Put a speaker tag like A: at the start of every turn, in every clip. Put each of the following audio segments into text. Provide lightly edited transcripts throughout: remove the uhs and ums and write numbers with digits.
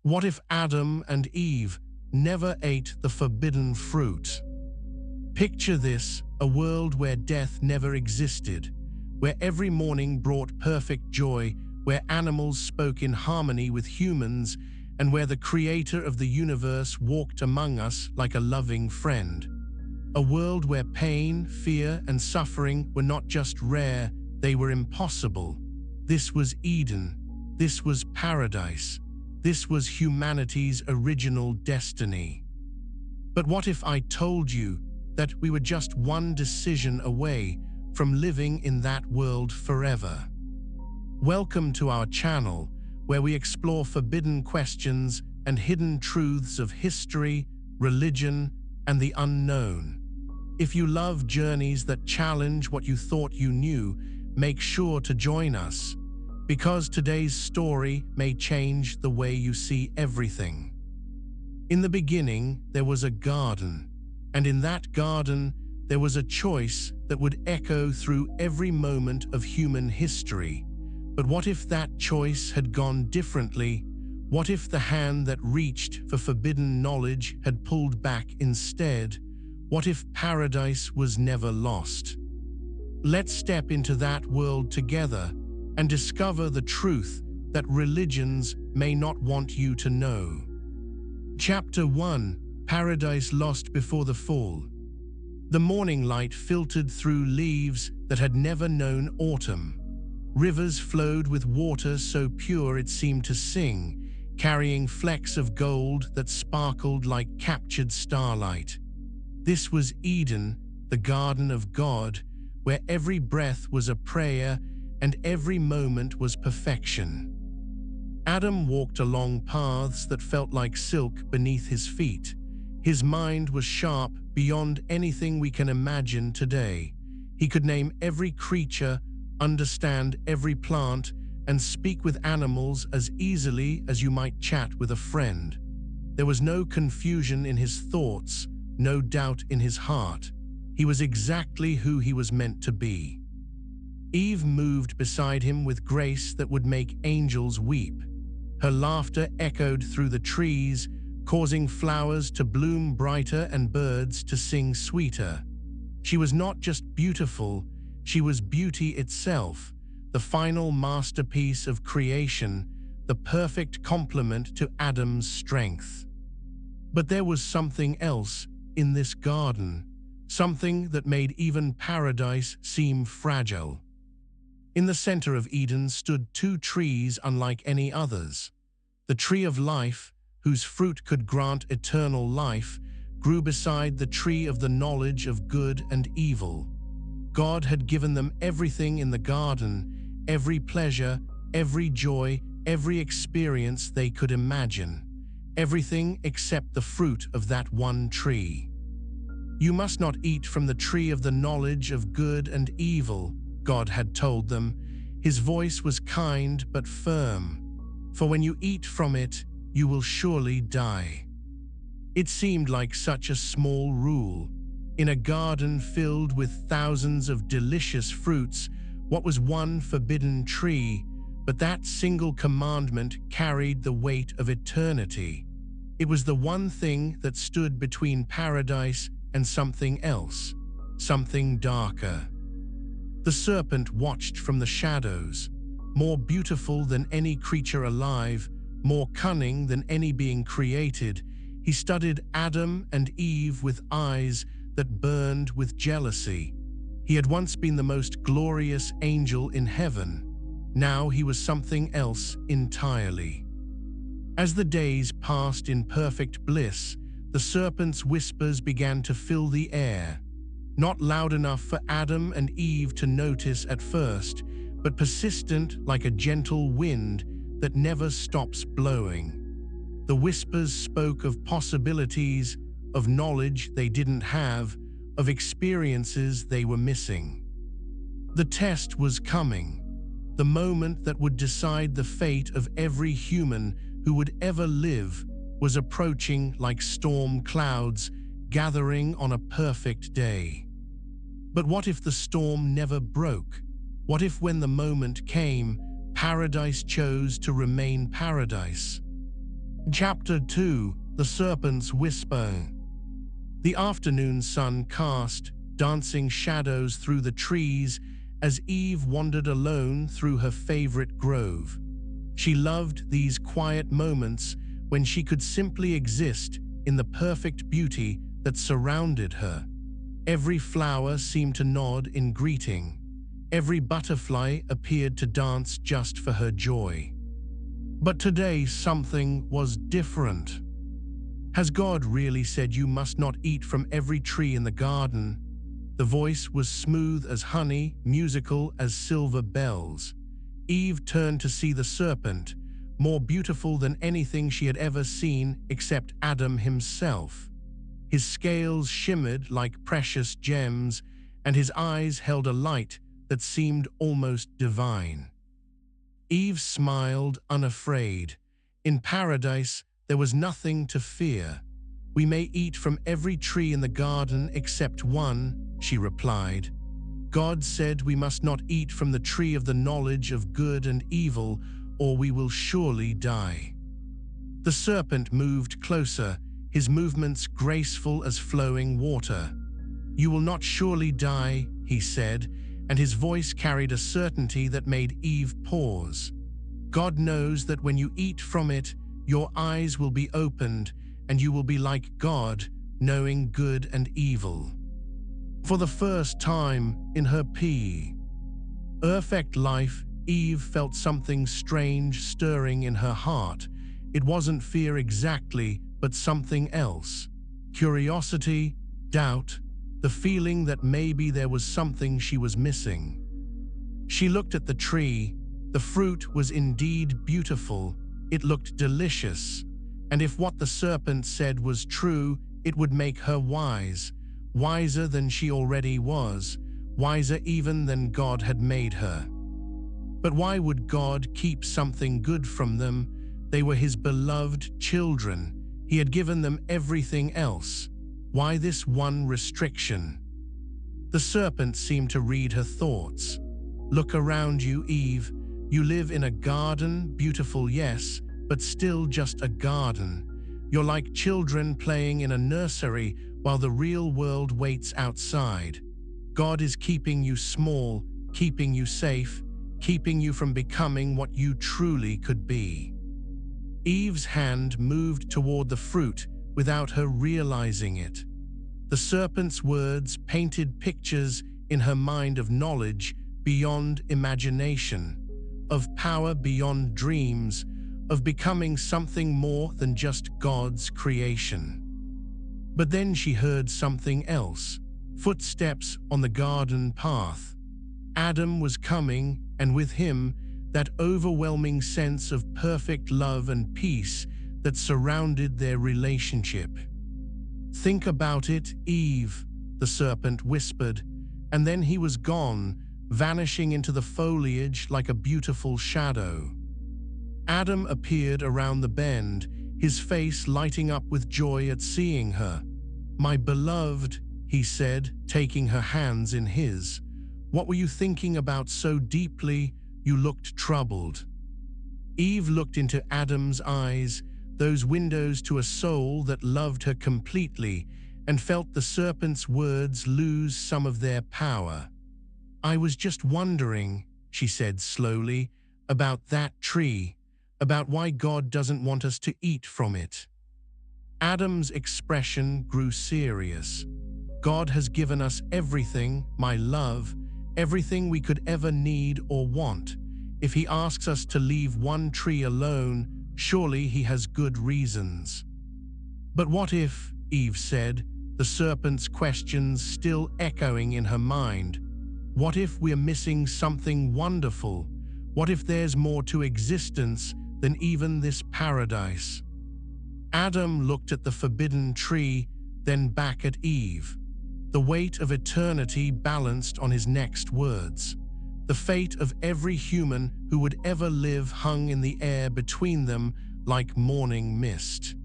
A: What if Adam and Eve never ate the forbidden fruit? Picture this, a world where death never existed, where every morning brought perfect joy, where animals spoke in harmony with humans, and where the creator of the universe walked among us like a loving friend. A world where pain, fear, and suffering were not just rare, they were impossible. This was Eden. This was paradise. This was humanity's original destiny. But what if I told you that we were just one decision away from living in that world forever? Welcome to our channel, where we explore forbidden questions and hidden truths of history, religion, and the unknown. If you love journeys that challenge what you thought you knew, make sure to join us, because today's story may change the way you see everything. In the beginning, there was a garden, and in that garden, there was a choice that would echo through every moment of human history. But what if that choice had gone differently? What if the hand that reached for forbidden knowledge had pulled back instead? What if paradise was never lost? Let's step into that world together and discover the truth that religions may not want you to know. Chapter 1: Paradise Lost Before the Fall. The morning light filtered through leaves that had never known autumn. Rivers flowed with water so pure it seemed to sing, carrying flecks of gold that sparkled like captured starlight. This was Eden, the garden of God, where every breath was a prayer and every moment was perfection. Adam walked along paths that felt like silk beneath his feet. His mind was sharp beyond anything we can imagine today. He could name every creature, understand every plant, and speak with animals as easily as you might chat with a friend. There was no confusion in his thoughts, no doubt in his heart. He was exactly who he was meant to be. Eve moved beside him with grace that would make angels weep. Her laughter echoed through the trees, causing flowers to bloom brighter and birds to sing sweeter. She was not just beautiful, she was beauty itself, the final masterpiece of creation, the perfect complement to Adam's strength. But there was something else in this garden, something that made even paradise seem fragile. In the center of Eden stood two trees unlike any others. The tree of life, whose fruit could grant eternal life, grew beside the tree of the knowledge of good and evil. God had given them everything in the garden, every pleasure, every joy, every experience they could imagine, everything except the fruit of that one tree. You must not eat from the tree of the knowledge of good and evil, God had told them. His voice was kind but firm. For when you eat from it, you will surely die. It seemed like such a small rule. In a garden filled with thousands of delicious fruits, what was one forbidden tree? But that single commandment carried the weight of eternity. It was the one thing that stood between paradise and something else, something darker. The serpent watched from the shadows, more beautiful than any creature alive, more cunning than any being created. He studied Adam and Eve with eyes that burned with jealousy. He had once been the most glorious angel in heaven. Now he was something else entirely. As the days passed in perfect bliss, the serpent's whispers began to fill the air. Not loud enough for Adam and Eve to notice at first, but persistent like a gentle wind that never stops blowing. The whispers spoke of possibilities, of knowledge they didn't have, of experiences they were missing. The test was coming, the moment that would decide the fate of every human who would ever live was approaching like storm clouds gathering on a perfect day. But what if the storm never broke? What if when the moment came, paradise chose to remain paradise? Chapter 2: The Serpent's Whisper. The afternoon sun cast dancing shadows through the trees as Eve wandered alone through her favorite grove. She loved these quiet moments when she could simply exist in the perfect beauty that surrounded her. Every flower seemed to nod in greeting. Every butterfly appeared to dance just for her joy. But today something was different. Has God really said you must not eat from every tree in the garden? The voice was smooth as honey, musical as silver bells. Eve turned to see the serpent, more beautiful than anything she had ever seen except Adam himself. His scales shimmered like precious gems, and his eyes held a light that seemed almost divine. Eve smiled, unafraid. In paradise, there was nothing to fear. "We may eat from every tree in the garden except one," she replied. "God said we must not eat from the tree of the knowledge of good and evil, or we will surely die." The serpent moved closer, his movements graceful as flowing water. "You will not surely die," he said, and his voice carried a certainty that made Eve pause. "God knows that when you eat from it, your eyes will be opened, and you will be like God, knowing good and evil." For the first time in her perfect life, Eve felt something strange stirring in her heart. It wasn't fear exactly, but something else. Curiosity, doubt, the feeling that maybe there was something she was missing. She looked at the tree. The fruit was indeed beautiful. It looked delicious. And if what the serpent said was true, it would make her wise. Wiser than she already was. Wiser even than God had made her. But why would God keep something good from them? They were his beloved children. He had given them everything else. Why this one restriction? The serpent seemed to read her thoughts. "Look around you, Eve. You live in a garden, beautiful, yes, but still just a garden. You're like children playing in a nursery while the real world waits outside. God is keeping you small, keeping you safe, keeping you from becoming what you truly could be." Eve's hand moved toward the fruit without her realizing it. The serpent's words painted pictures in her mind of knowledge beyond imagination, of power beyond dreams, of becoming something more than just God's creation. But then she heard something else, footsteps on the garden path. Adam was coming, and with him, that overwhelming sense of perfect love and peace that surrounded their relationship. "Think about it, Eve," the serpent whispered, and then he was gone, vanishing into the foliage like a beautiful shadow. Adam appeared around the bend, his face lighting up with joy at seeing her. "My beloved," he said, taking her hands in his. "What were you thinking about so deeply? You looked troubled." Eve looked into Adam's eyes, those windows to a soul that loved her completely, and felt the serpent's words lose some of their power. "I was just wondering," she said slowly, "about that tree, about why God doesn't want us to eat from it." Adam's expression grew serious. "God has given us everything, my love, everything we could ever need or want. If he asks us to leave one tree alone, surely he has good reasons." "But what if," Eve said, the serpent's questions still echoing in her mind, "what if we're missing something wonderful? What if there's more to existence than even this paradise?" Adam looked at the forbidden tree, then back at Eve. The weight of eternity balanced on his next words. The fate of every human who would ever live hung in the air between them like morning mist.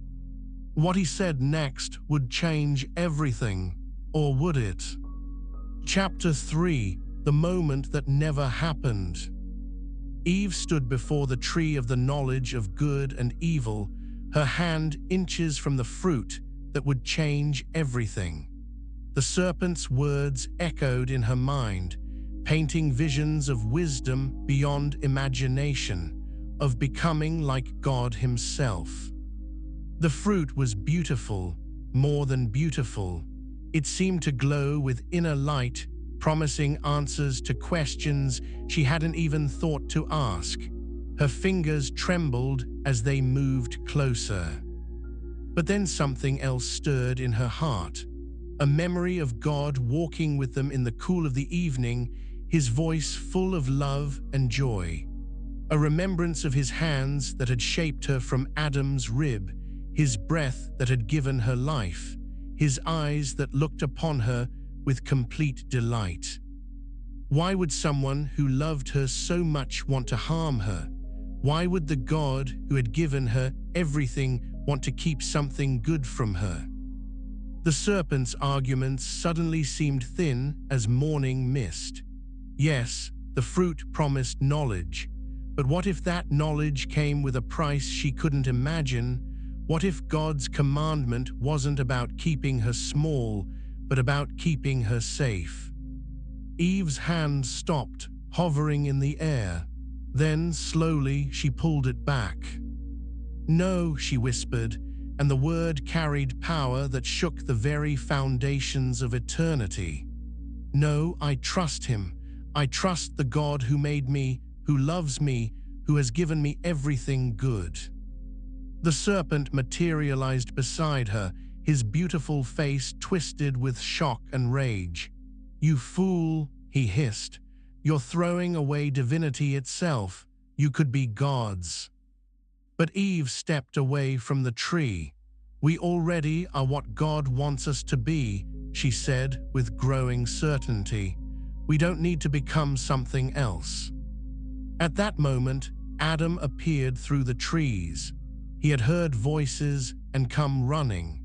A: What he said next would change everything, or would it? Chapter 3: The Moment That Never Happened. Eve stood before the tree of the knowledge of good and evil, her hand inches from the fruit that would change everything. The serpent's words echoed in her mind, painting visions of wisdom beyond imagination, of becoming like God himself. The fruit was beautiful, more than beautiful. It seemed to glow with inner light, promising answers to questions she hadn't even thought to ask. Her fingers trembled as they moved closer. But then something else stirred in her heart. A memory of God walking with them in the cool of the evening, his voice full of love and joy. A remembrance of his hands that had shaped her from Adam's rib, his breath that had given her life, his eyes that looked upon her with complete delight. Why would someone who loved her so much want to harm her? Why would the God who had given her everything want to keep something good from her? The serpent's arguments suddenly seemed thin as morning mist. Yes, the fruit promised knowledge, but what if that knowledge came with a price she couldn't imagine? What if God's commandment wasn't about keeping her small, but about keeping her safe? Eve's hand stopped, hovering in the air. Then, slowly, she pulled it back. "No," she whispered, and the word carried power that shook the very foundations of eternity. "No, I trust him. I trust the God who made me, who loves me, who has given me everything good." The serpent materialized beside her, his beautiful face twisted with shock and rage. "You fool," he hissed. "You're throwing away divinity itself. You could be gods." But Eve stepped away from the tree. "We already are what God wants us to be," she said with growing certainty. "We don't need to become something else." At that moment, Adam appeared through the trees. He had heard voices and come running.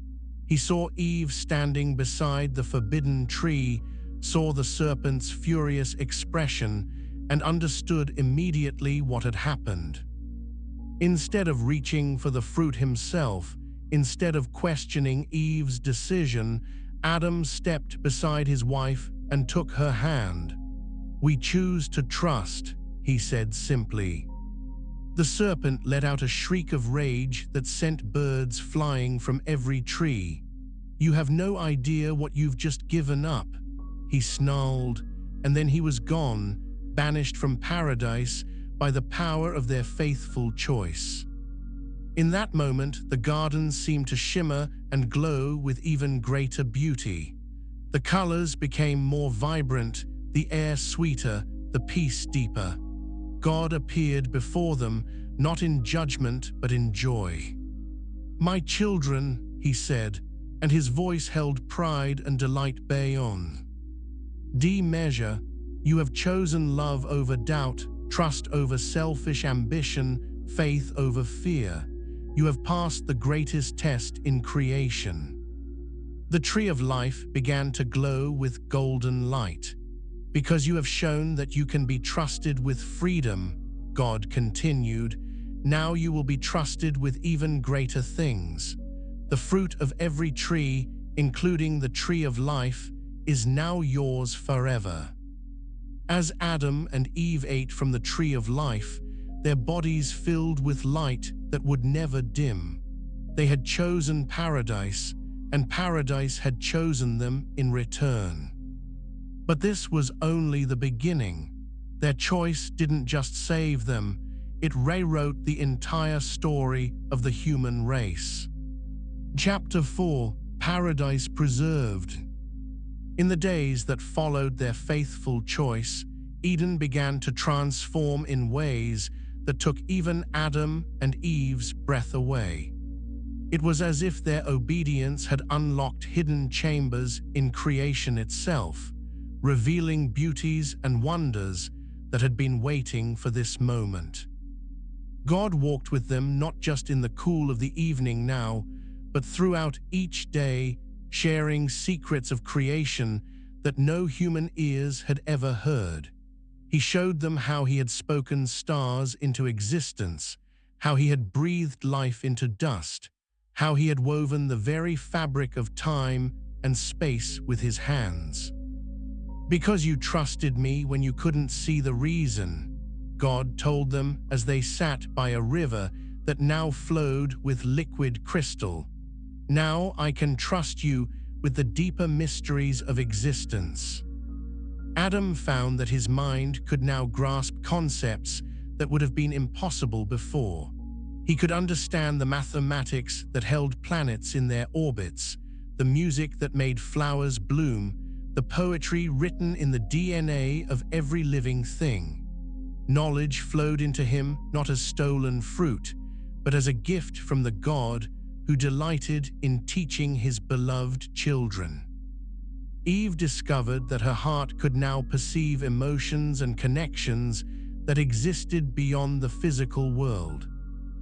A: He saw Eve standing beside the forbidden tree, saw the serpent's furious expression, and understood immediately what had happened. Instead of reaching for the fruit himself, instead of questioning Eve's decision, Adam stepped beside his wife and took her hand. "We choose to trust," he said simply. The serpent let out a shriek of rage that sent birds flying from every tree. "You have no idea what you've just given up," he snarled, and then he was gone, banished from paradise by the power of their faithful choice. In that moment, the garden seemed to shimmer and glow with even greater beauty. The colors became more vibrant, the air sweeter, the peace deeper. God appeared before them, not in judgment but in joy. "My children," he said, and his voice held pride and delight beyond. "Measure, you have chosen love over doubt, trust over selfish ambition, faith over fear. You have passed the greatest test in creation." The tree of life began to glow with golden light. "Because you have shown that you can be trusted with freedom," God continued, "now you will be trusted with even greater things. The fruit of every tree, including the tree of life, is now yours forever." As Adam and Eve ate from the tree of life, their bodies filled with light that would never dim. They had chosen paradise, and paradise had chosen them in return. But this was only the beginning. Their choice didn't just save them, it rewrote the entire story of the human race. Chapter 4: Paradise Preserved. In the days that followed their faithful choice, Eden began to transform in ways that took even Adam and Eve's breath away. It was as if their obedience had unlocked hidden chambers in creation itself, revealing beauties and wonders that had been waiting for this moment. God walked with them not just in the cool of the evening now, but throughout each day, sharing secrets of creation that no human ears had ever heard. He showed them how he had spoken stars into existence, how he had breathed life into dust, how he had woven the very fabric of time and space with his hands. "Because you trusted me when you couldn't see the reason," God told them as they sat by a river that now flowed with liquid crystal. "Now I can trust you with the deeper mysteries of existence." Adam found that his mind could now grasp concepts that would have been impossible before. He could understand the mathematics that held planets in their orbits, the music that made flowers bloom, the poetry written in the DNA of every living thing. Knowledge flowed into him not as stolen fruit, but as a gift from the God who delighted in teaching his beloved children. Eve discovered that her heart could now perceive emotions and connections that existed beyond the physical world.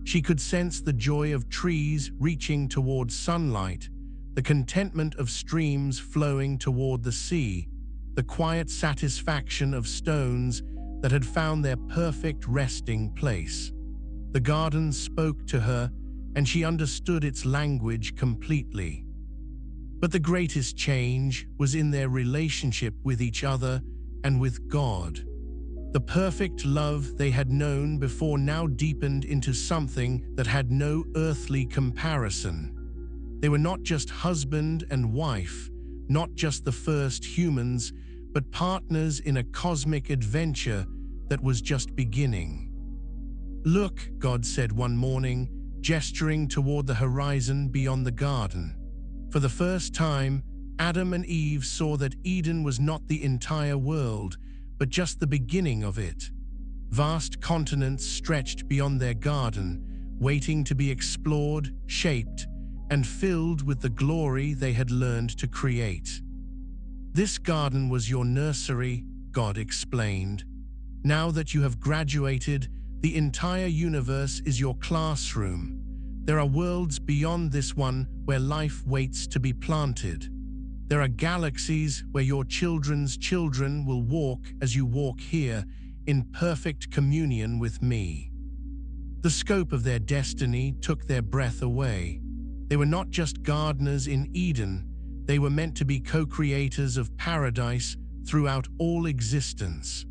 A: She could sense the joy of trees reaching toward sunlight, the contentment of streams flowing toward the sea, the quiet satisfaction of stones that had found their perfect resting place. The garden spoke to her, and she understood its language completely. But the greatest change was in their relationship with each other and with God. The perfect love they had known before now deepened into something that had no earthly comparison. They were not just husband and wife, not just the first humans, but partners in a cosmic adventure that was just beginning. "Look," God said one morning, gesturing toward the horizon beyond the garden. For the first time, Adam and Eve saw that Eden was not the entire world, but just the beginning of it. Vast continents stretched beyond their garden, waiting to be explored, shaped, and filled with the glory they had learned to create. "This garden was your nursery," God explained. "Now that you have graduated, the entire universe is your classroom. There are worlds beyond this one where life waits to be planted. There are galaxies where your children's children will walk as you walk here, in perfect communion with me." The scope of their destiny took their breath away. They were not just gardeners in Eden, they were meant to be co-creators of paradise throughout all existence.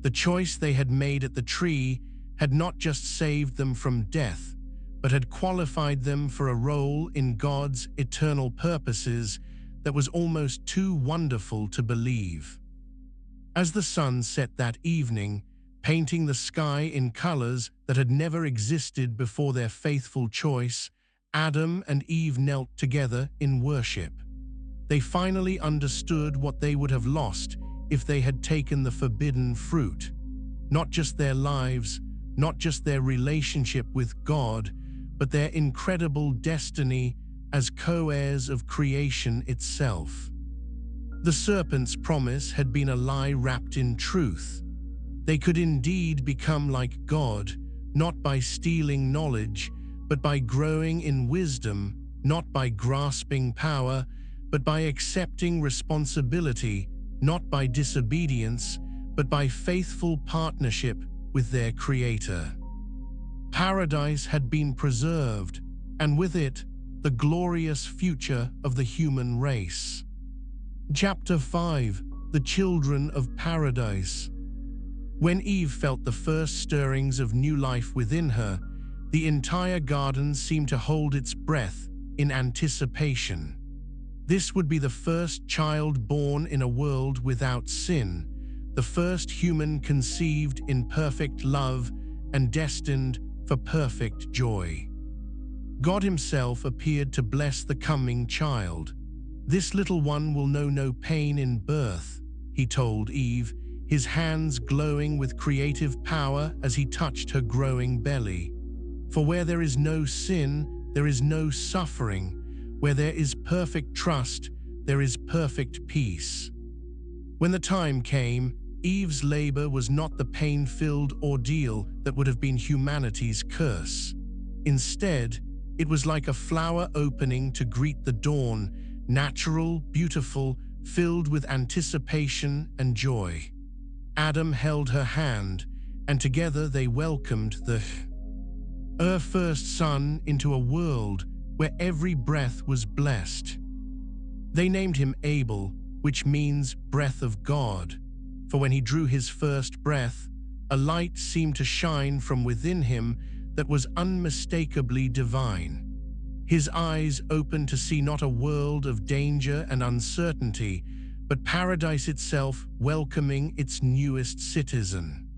A: The choice they had made at the tree had not just saved them from death, but had qualified them for a role in God's eternal purposes that was almost too wonderful to believe. As the sun set that evening, painting the sky in colors that had never existed before their faithful choice, Adam and Eve knelt together in worship. They finally understood what they would have lost if they had taken the forbidden fruit. Not just their lives, not just their relationship with God, but their incredible destiny as co-heirs of creation itself. The serpent's promise had been a lie wrapped in truth. They could indeed become like God, not by stealing knowledge, but by growing in wisdom, not by grasping power, but by accepting responsibility, not by disobedience, but by faithful partnership with their Creator. Paradise had been preserved, and with it, the glorious future of the human race. Chapter 5: The Children of Paradise. When Eve felt the first stirrings of new life within her, the entire garden seemed to hold its breath in anticipation. This would be the first child born in a world without sin, the first human conceived in perfect love and destined for perfect joy. God Himself appeared to bless the coming child. "This little one will know no pain in birth," He told Eve, His hands glowing with creative power as He touched her growing belly. "For where there is no sin, there is no suffering. Where there is perfect trust, there is perfect peace." When the time came, Eve's labor was not the pain-filled ordeal that would have been humanity's curse. Instead, it was like a flower opening to greet the dawn, natural, beautiful, filled with anticipation and joy. Adam held her hand, and together they welcomed the her first son into a world where every breath was blessed. They named him Abel, which means breath of God, for when he drew his first breath, a light seemed to shine from within him that was unmistakably divine. His eyes opened to see not a world of danger and uncertainty, but paradise itself welcoming its newest citizen.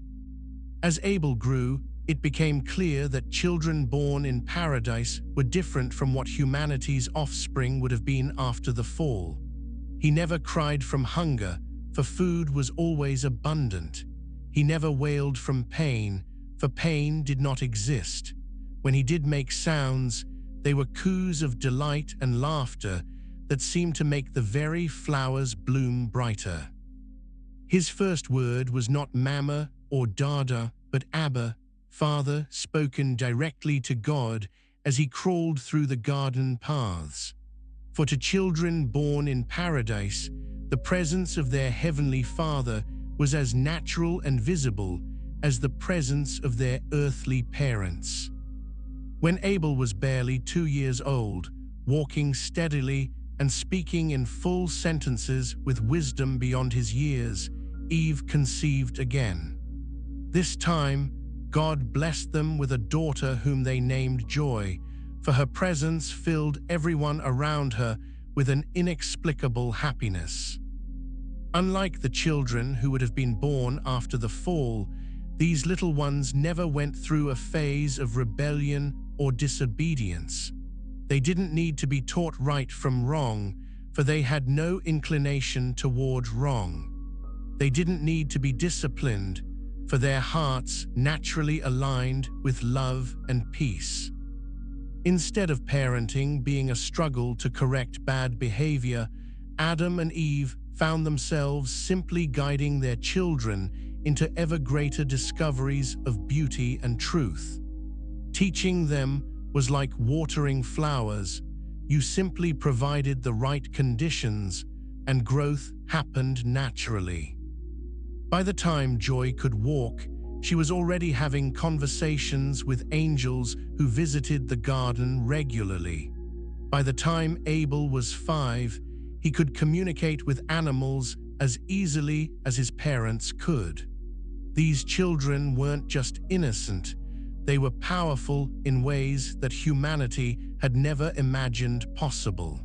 A: As Abel grew, it became clear that children born in paradise were different from what humanity's offspring would have been after the fall. He never cried from hunger, for food was always abundant. He never wailed from pain, for pain did not exist. When he did make sounds, they were coos of delight and laughter that seemed to make the very flowers bloom brighter. His first word was not Mama or Dada, but Abba, Father, spoken directly to God as he crawled through the garden paths. For to children born in paradise, the presence of their heavenly Father was as natural and visible as the presence of their earthly parents. When Abel was barely 2 years old, walking steadily and speaking in full sentences with wisdom beyond his years, Eve conceived again. This time, God blessed them with a daughter whom they named Joy, for her presence filled everyone around her with an inexplicable happiness. Unlike the children who would have been born after the fall, these little ones never went through a phase of rebellion or disobedience. They didn't need to be taught right from wrong, for they had no inclination toward wrong. They didn't need to be disciplined, for their hearts naturally aligned with love and peace. Instead of parenting being a struggle to correct bad behavior, Adam and Eve found themselves simply guiding their children into ever greater discoveries of beauty and truth. Teaching them was like watering flowers. You simply provided the right conditions, and growth happened naturally. By the time Joy could walk, she was already having conversations with angels who visited the garden regularly. By the time Abel was 5, he could communicate with animals as easily as his parents could. These children weren't just innocent, they were powerful in ways that humanity had never imagined possible.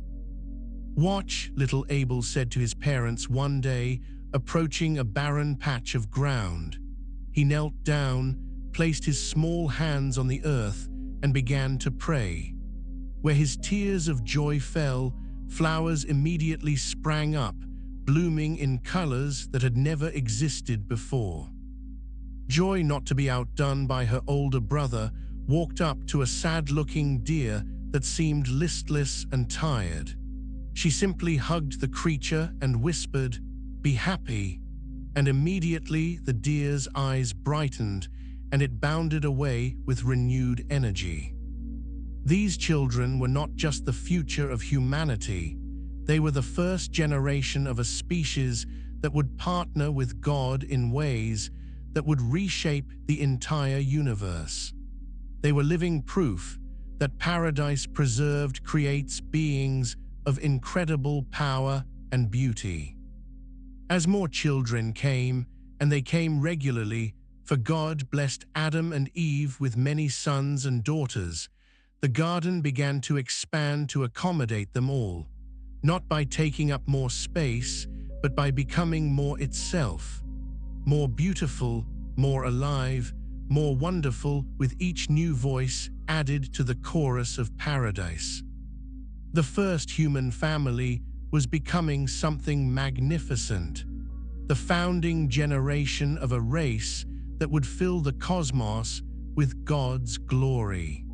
A: "Watch," little Abel said to his parents one day, approaching a barren patch of ground. He knelt down, placed his small hands on the earth, and began to pray. Where his tears of joy fell, flowers immediately sprang up, blooming in colors that had never existed before. Joy, not to be outdone by her older brother, walked up to a sad-looking deer that seemed listless and tired. She simply hugged the creature and whispered, "Be happy," and immediately the deer's eyes brightened and it bounded away with renewed energy. These children were not just the future of humanity, they were the first generation of a species that would partner with God in ways that would reshape the entire universe. They were living proof that paradise preserved creates beings of incredible power and beauty. As more children came, and they came regularly, for God blessed Adam and Eve with many sons and daughters, the garden began to expand to accommodate them all, not by taking up more space, but by becoming more itself, more beautiful, more alive, more wonderful, with each new voice added to the chorus of paradise. The first human family was becoming something magnificent, the founding generation of a race that would fill the cosmos with God's glory.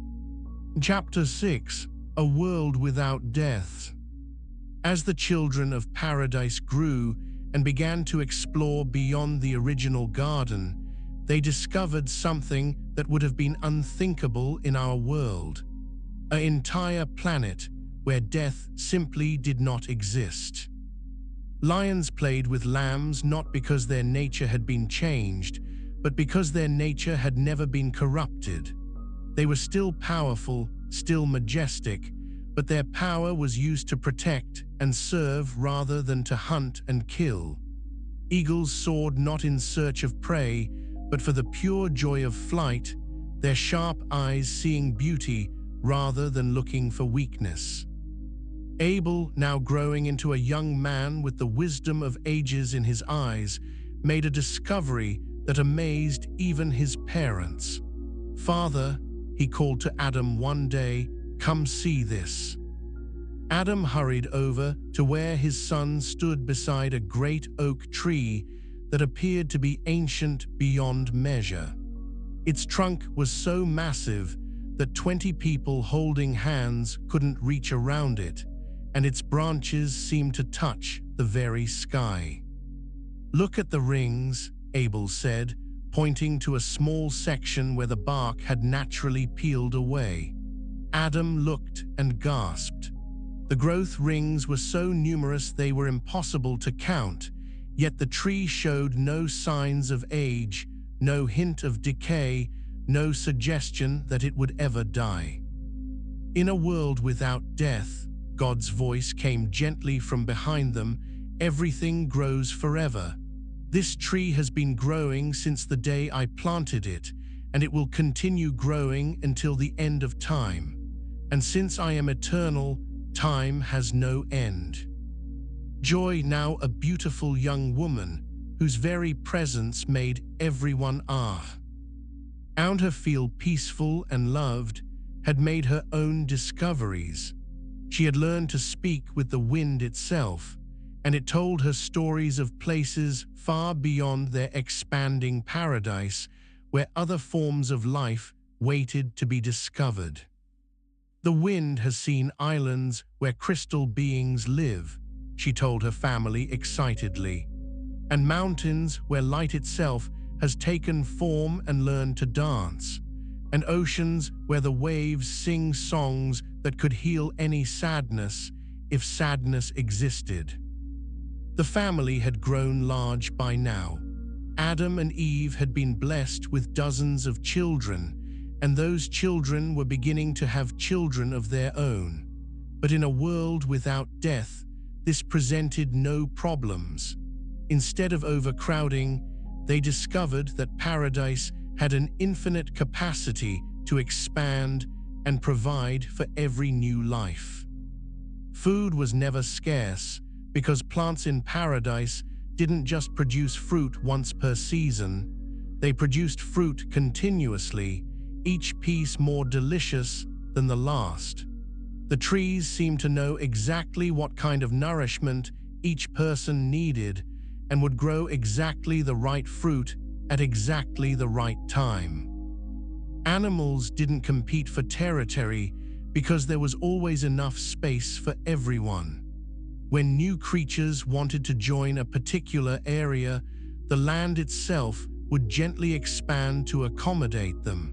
A: Chapter 6: A World Without Death. As the children of paradise grew and began to explore beyond the original garden, they discovered something that would have been unthinkable in our world: an entire planet where death simply did not exist. Lions played with lambs not because their nature had been changed, but because their nature had never been corrupted. They were still powerful, still majestic, but their power was used to protect and serve rather than to hunt and kill. Eagles soared not in search of prey, but for the pure joy of flight, their sharp eyes seeing beauty rather than looking for weakness. Abel, now growing into a young man with the wisdom of ages in his eyes, made a discovery that amazed even his parents. "Father," he called to Adam one day, "come see this." Adam hurried over to where his son stood beside a great oak tree that appeared to be ancient beyond measure. Its trunk was so massive that 20 people holding hands couldn't reach around it, and its branches seemed to touch the very sky. "Look at the rings," Abel said, pointing to a small section where the bark had naturally peeled away. Adam looked and gasped. The growth rings were so numerous they were impossible to count, yet the tree showed no signs of age, no hint of decay, no suggestion that it would ever die. "In a world without death," God's voice came gently from behind them, "everything grows forever. This tree has been growing since the day I planted it, and it will continue growing until the end of time. And since I am eternal, time has no end." Joy, now a beautiful young woman, whose very presence made everyone around her feel peaceful and loved, had made her own discoveries. She had learned to speak with the wind itself, and it told her stories of places far beyond their expanding paradise where other forms of life waited to be discovered. "The wind has seen islands where crystal beings live," she told her family excitedly, "and mountains where light itself has taken form and learned to dance, and oceans where the waves sing songs that could heal any sadness if sadness existed." The family had grown large by now. Adam and Eve had been blessed with dozens of children, and those children were beginning to have children of their own. But in a world without death, this presented no problems. Instead of overcrowding, they discovered that paradise had an infinite capacity to expand and provide for every new life. Food was never scarce, because plants in paradise didn't just produce fruit once per season. They produced fruit continuously, each piece more delicious than the last. The trees seemed to know exactly what kind of nourishment each person needed and would grow exactly the right fruit at exactly the right time. Animals didn't compete for territory because there was always enough space for everyone. When new creatures wanted to join a particular area, the land itself would gently expand to accommodate them,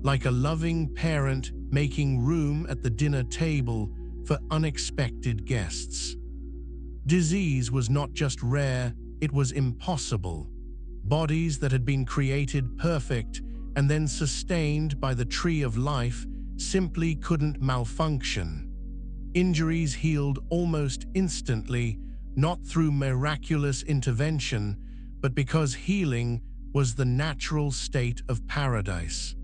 A: like a loving parent making room at the dinner table for unexpected guests. Disease was not just rare, it was impossible. Bodies that had been created perfect and then sustained by the tree of life simply couldn't malfunction. Injuries healed almost instantly, not through miraculous intervention, but because healing was the natural state of paradise.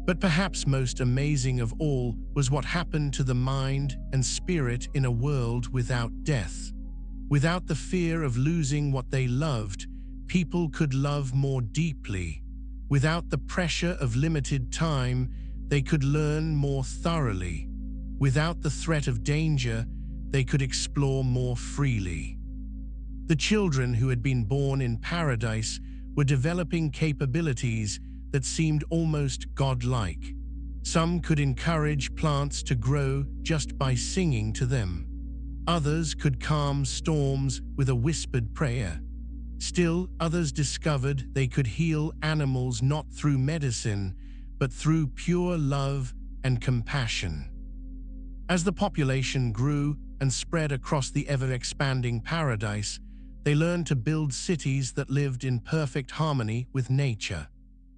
A: But perhaps most amazing of all was what happened to the mind and spirit in a world without death. Without the fear of losing what they loved, people could love more deeply. Without the pressure of limited time, they could learn more thoroughly. Without the threat of danger, they could explore more freely. The children who had been born in paradise were developing capabilities that seemed almost godlike. Some could encourage plants to grow just by singing to them. Others could calm storms with a whispered prayer. Still, others discovered they could heal animals not through medicine, but through pure love and compassion. As the population grew and spread across the ever-expanding paradise, they learned to build cities that lived in perfect harmony with nature.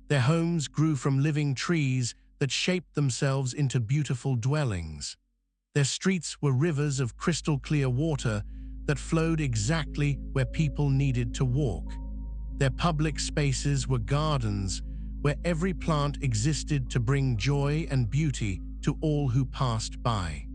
A: Their homes grew from living trees that shaped themselves into beautiful dwellings. Their streets were rivers of crystal-clear water that flowed exactly where people needed to walk. Their public spaces were gardens where every plant existed to bring joy and beauty to all who passed by.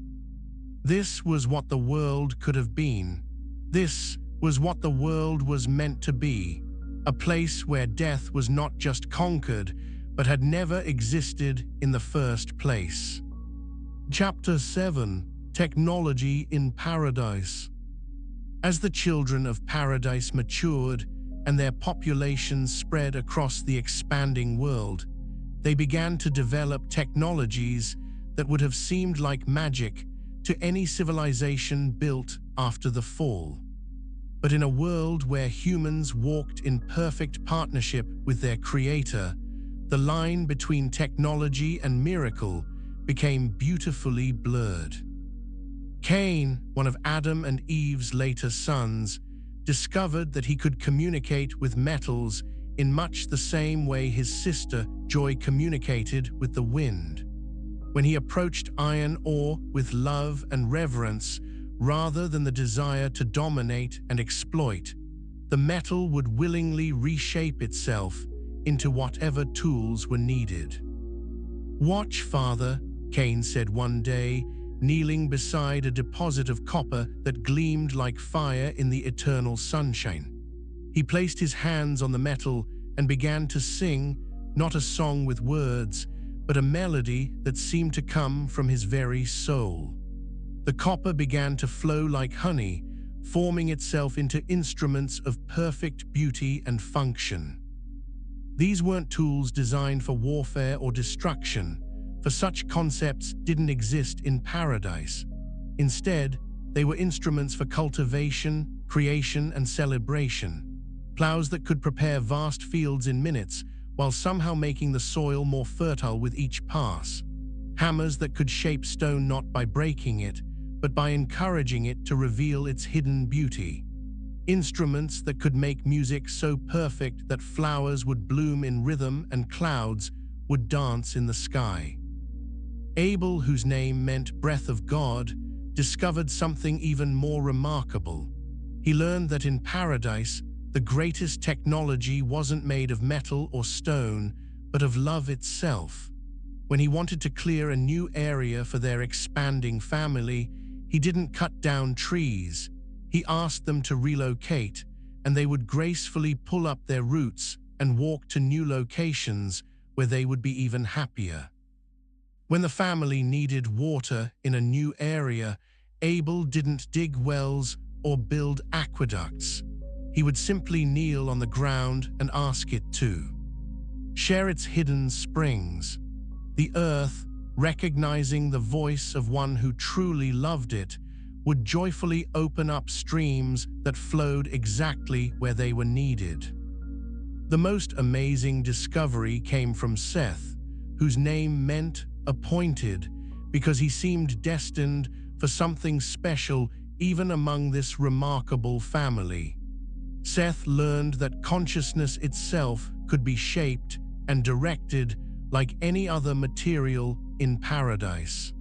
A: This was what the world could have been. This was what the world was meant to be, a place where death was not just conquered, but had never existed in the first place. Chapter 7: Technology in Paradise. As the children of Paradise matured and their populations spread across the expanding world, they began to develop technologies that would have seemed like magic to any civilization built after the fall. But in a world where humans walked in perfect partnership with their creator, the line between technology and miracle became beautifully blurred. Cain, one of Adam and Eve's later sons, discovered that he could communicate with metals in much the same way his sister Joy communicated with the wind. When he approached iron ore with love and reverence rather than the desire to dominate and exploit, the metal would willingly reshape itself into whatever tools were needed. "Watch, Father," Cain said one day, kneeling beside a deposit of copper that gleamed like fire in the eternal sunshine. He placed his hands on the metal and began to sing, not a song with words, but a melody that seemed to come from his very soul. The copper began to flow like honey, forming itself into instruments of perfect beauty and function. These weren't tools designed for warfare or destruction, for such concepts didn't exist in paradise. Instead, they were instruments for cultivation, creation, and celebration. Plows that could prepare vast fields in minutes, while somehow making the soil more fertile with each pass. Hammers that could shape stone not by breaking it, but by encouraging it to reveal its hidden beauty. Instruments that could make music so perfect that flowers would bloom in rhythm and clouds would dance in the sky. Abel, whose name meant breath of God, discovered something even more remarkable. He learned that in paradise, the greatest technology wasn't made of metal or stone, but of love itself. When he wanted to clear a new area for their expanding family, he didn't cut down trees. He asked them to relocate, and they would gracefully pull up their roots and walk to new locations where they would be even happier. When the family needed water in a new area, Abel didn't dig wells or build aqueducts. He would simply kneel on the ground and ask it to share its hidden springs. The earth, recognizing the voice of one who truly loved it, would joyfully open up streams that flowed exactly where they were needed. The most amazing discovery came from Seth, whose name meant appointed, because he seemed destined for something special even among this remarkable family. Seth learned that consciousness itself could be shaped and directed like any other material in paradise.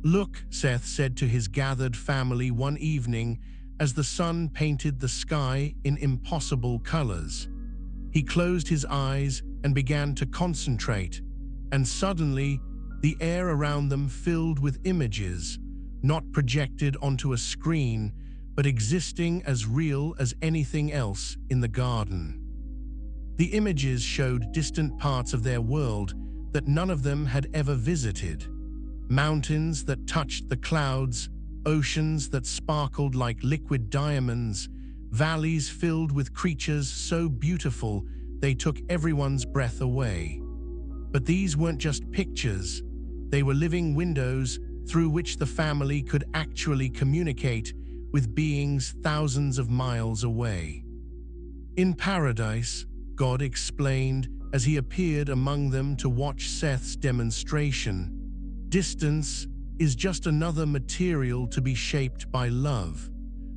A: "Look," Seth said to his gathered family one evening as the sun painted the sky in impossible colors. He closed his eyes and began to concentrate, and suddenly the air around them filled with images, not projected onto a screen, but existing as real as anything else in the garden. The images showed distant parts of their world that none of them had ever visited. Mountains that touched the clouds, oceans that sparkled like liquid diamonds, valleys filled with creatures so beautiful they took everyone's breath away. But these weren't just pictures. They were living windows through which the family could actually communicate with beings thousands of miles away. In paradise, God explained as he appeared among them to watch Seth's demonstration, distance is just another material to be shaped by love.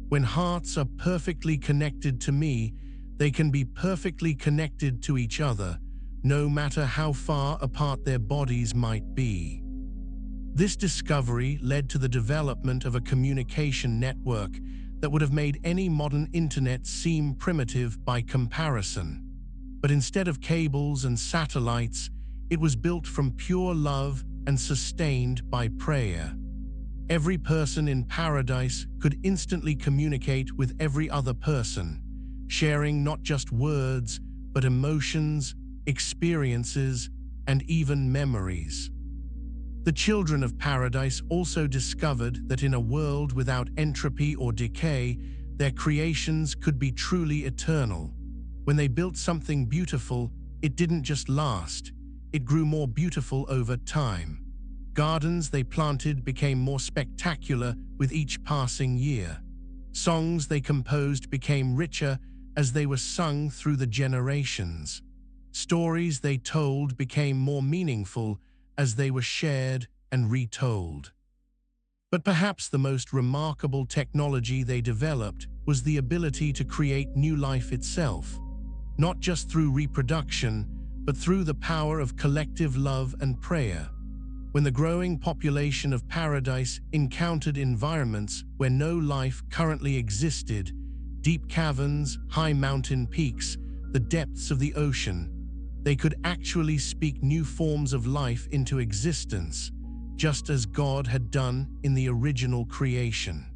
A: When hearts are perfectly connected to me, they can be perfectly connected to each other, no matter how far apart their bodies might be. This discovery led to the development of a communication network that would have made any modern internet seem primitive by comparison. But instead of cables and satellites, it was built from pure love and sustained by prayer. Every person in paradise could instantly communicate with every other person, sharing not just words, but emotions, experiences, and even memories. The children of paradise also discovered that in a world without entropy or decay, their creations could be truly eternal. When they built something beautiful, it didn't just last, it grew more beautiful over time. Gardens they planted became more spectacular with each passing year. Songs they composed became richer as they were sung through the generations. Stories they told became more meaningful as they were shared and retold. But perhaps the most remarkable technology they developed was the ability to create new life itself, not just through reproduction, but through the power of collective love and prayer. When the growing population of paradise encountered environments where no life currently existed, deep caverns, high mountain peaks, the depths of the ocean, they could actually speak new forms of life into existence, just as God had done in the original creation.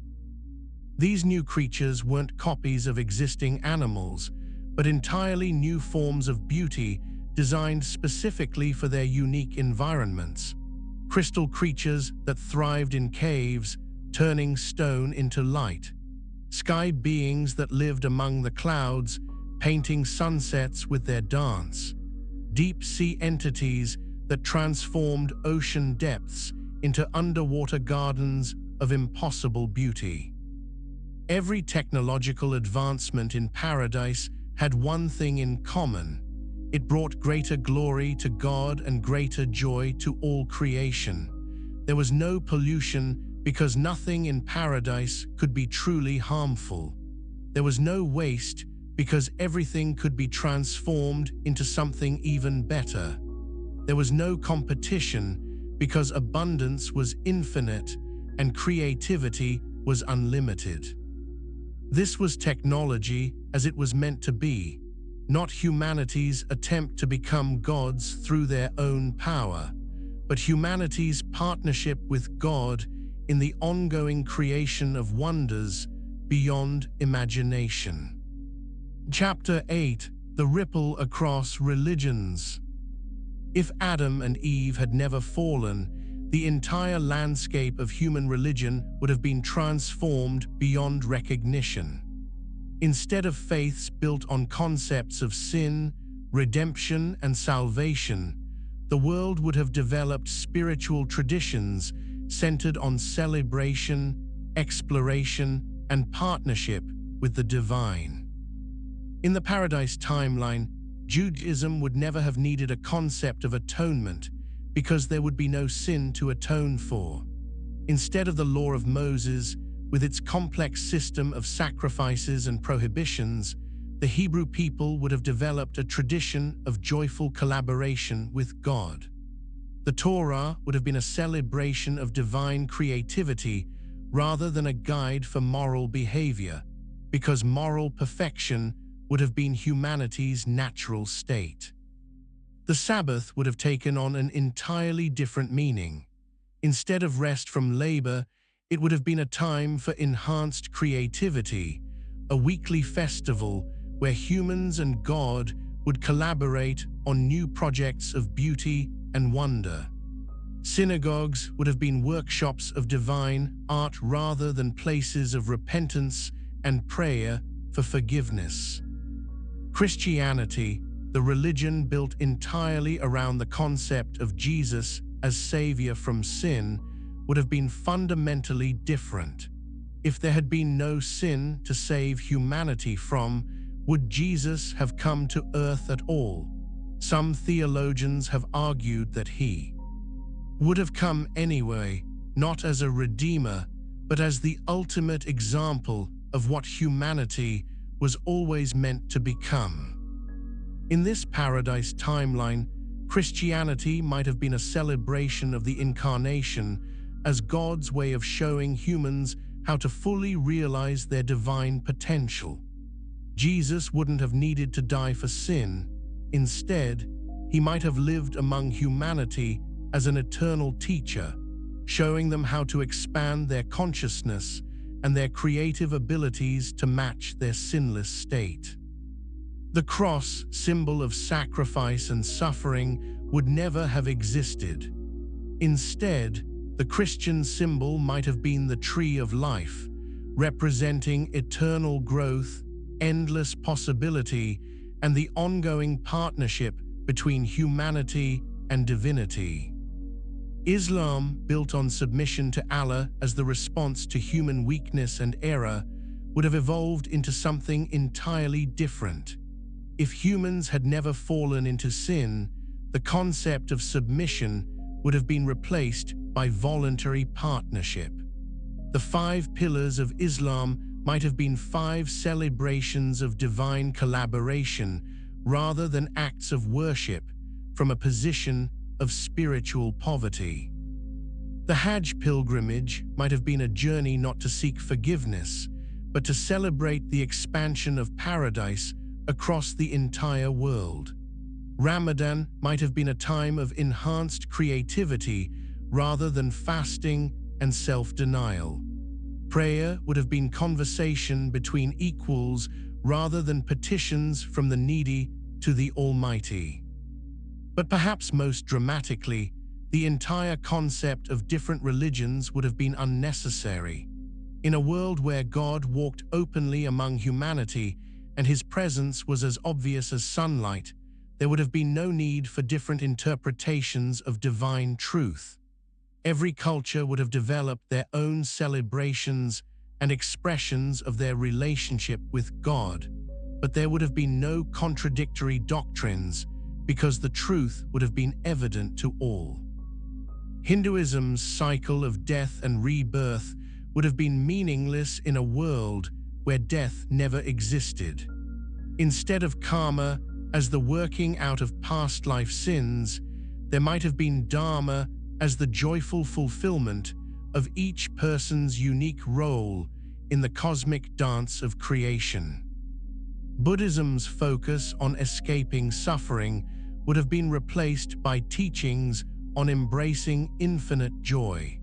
A: These new creatures weren't copies of existing animals, but entirely new forms of beauty designed specifically for their unique environments. Crystal creatures that thrived in caves, turning stone into light. Sky beings that lived among the clouds, painting sunsets with their dance. Deep sea entities that transformed ocean depths into underwater gardens of impossible beauty. Every technological advancement in paradise had one thing in common. It brought greater glory to God and greater joy to all creation. There was no pollution because nothing in paradise could be truly harmful. There was no waste because everything could be transformed into something even better. There was no competition because abundance was infinite and creativity was unlimited. This was technology as it was meant to be, not humanity's attempt to become gods through their own power, but humanity's partnership with God in the ongoing creation of wonders beyond imagination. Chapter 8: The Ripple Across Religions. If Adam and Eve had never fallen, the entire landscape of human religion would have been transformed beyond recognition. Instead of faiths built on concepts of sin, redemption, and salvation, the world would have developed spiritual traditions centered on celebration, exploration, and partnership with the divine. In the Paradise timeline, Judaism would never have needed a concept of atonement because there would be no sin to atone for. Instead of the law of Moses, with its complex system of sacrifices and prohibitions, the Hebrew people would have developed a tradition of joyful collaboration with God. The Torah would have been a celebration of divine creativity rather than a guide for moral behavior, because moral perfection would have been humanity's natural state. The Sabbath would have taken on an entirely different meaning. Instead of rest from labor, it would have been a time for enhanced creativity, a weekly festival where humans and God would collaborate on new projects of beauty and wonder. Synagogues would have been workshops of divine art rather than places of repentance and prayer for forgiveness. Christianity, the religion built entirely around the concept of Jesus as savior from sin, would have been fundamentally different. If there had been no sin to save humanity from, would Jesus have come to earth at all? Some theologians have argued that he would have come anyway, not as a redeemer, but as the ultimate example of what humanity was always meant to become. In this paradise timeline, Christianity might have been a celebration of the incarnation as God's way of showing humans how to fully realize their divine potential. Jesus wouldn't have needed to die for sin. Instead, he might have lived among humanity as an eternal teacher, showing them how to expand their consciousness and their creative abilities to match their sinless state. The cross, symbol of sacrifice and suffering, would never have existed. Instead, the Christian symbol might have been the tree of life, representing eternal growth, endless possibility, and the ongoing partnership between humanity and divinity. Islam, built on submission to Allah as the response to human weakness and error, would have evolved into something entirely different. If humans had never fallen into sin, the concept of submission would have been replaced by voluntary partnership. The 5 pillars of Islam might have been 5 celebrations of divine collaboration rather than acts of worship from a position of spiritual poverty. The Hajj pilgrimage might have been a journey not to seek forgiveness, but to celebrate the expansion of paradise across the entire world. Ramadan might have been a time of enhanced creativity rather than fasting and self-denial. Prayer would have been conversation between equals rather than petitions from the needy to the Almighty. But perhaps most dramatically, the entire concept of different religions would have been unnecessary. In a world where God walked openly among humanity and his presence was as obvious as sunlight, there would have been no need for different interpretations of divine truth. Every culture would have developed their own celebrations and expressions of their relationship with God, but there would have been no contradictory doctrines because the truth would have been evident to all. Hinduism's cycle of death and rebirth would have been meaningless in a world where death never existed. Instead of karma as the working out of past life sins, there might have been dharma as the joyful fulfillment of each person's unique role in the cosmic dance of creation. Buddhism's focus on escaping suffering would have been replaced by teachings on embracing infinite joy.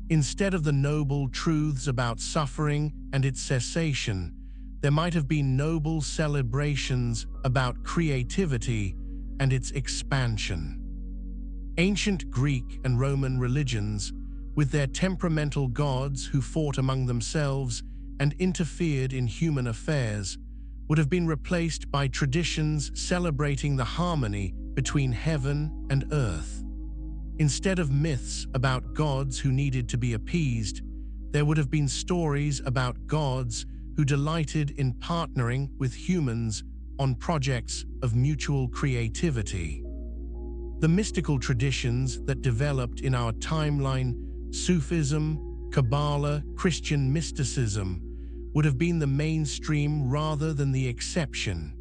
A: Instead of the noble truths about suffering and its cessation, there might have been noble celebrations about creativity and its expansion. Ancient Greek and Roman religions, with their temperamental gods who fought among themselves and interfered in human affairs, would have been replaced by traditions celebrating the harmony between heaven and earth. Instead of myths about gods who needed to be appeased, there would have been stories about gods who delighted in partnering with humans on projects of mutual creativity. The mystical traditions that developed in our timeline, Sufism, Kabbalah, Christian mysticism, would have been the mainstream rather than the exception.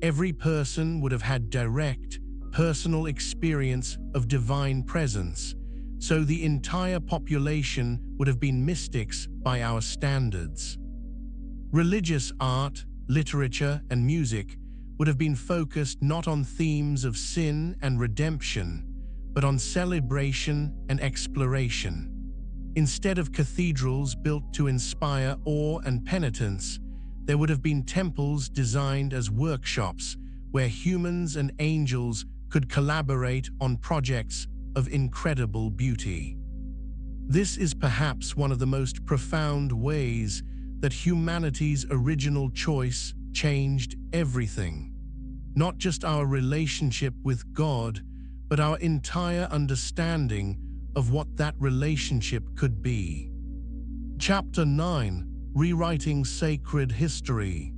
A: Every person would have had direct, personal experience of divine presence, so the entire population would have been mystics by our standards. Religious art, literature, and music would have been focused not on themes of sin and redemption, but on celebration and exploration. Instead of cathedrals built to inspire awe and penitence, there would have been temples designed as workshops where humans and angels could collaborate on projects of incredible beauty. This is perhaps one of the most profound ways that humanity's original choice changed everything. Not just our relationship with God, but our entire understanding of what that relationship could be. Chapter 9: Rewriting Sacred History.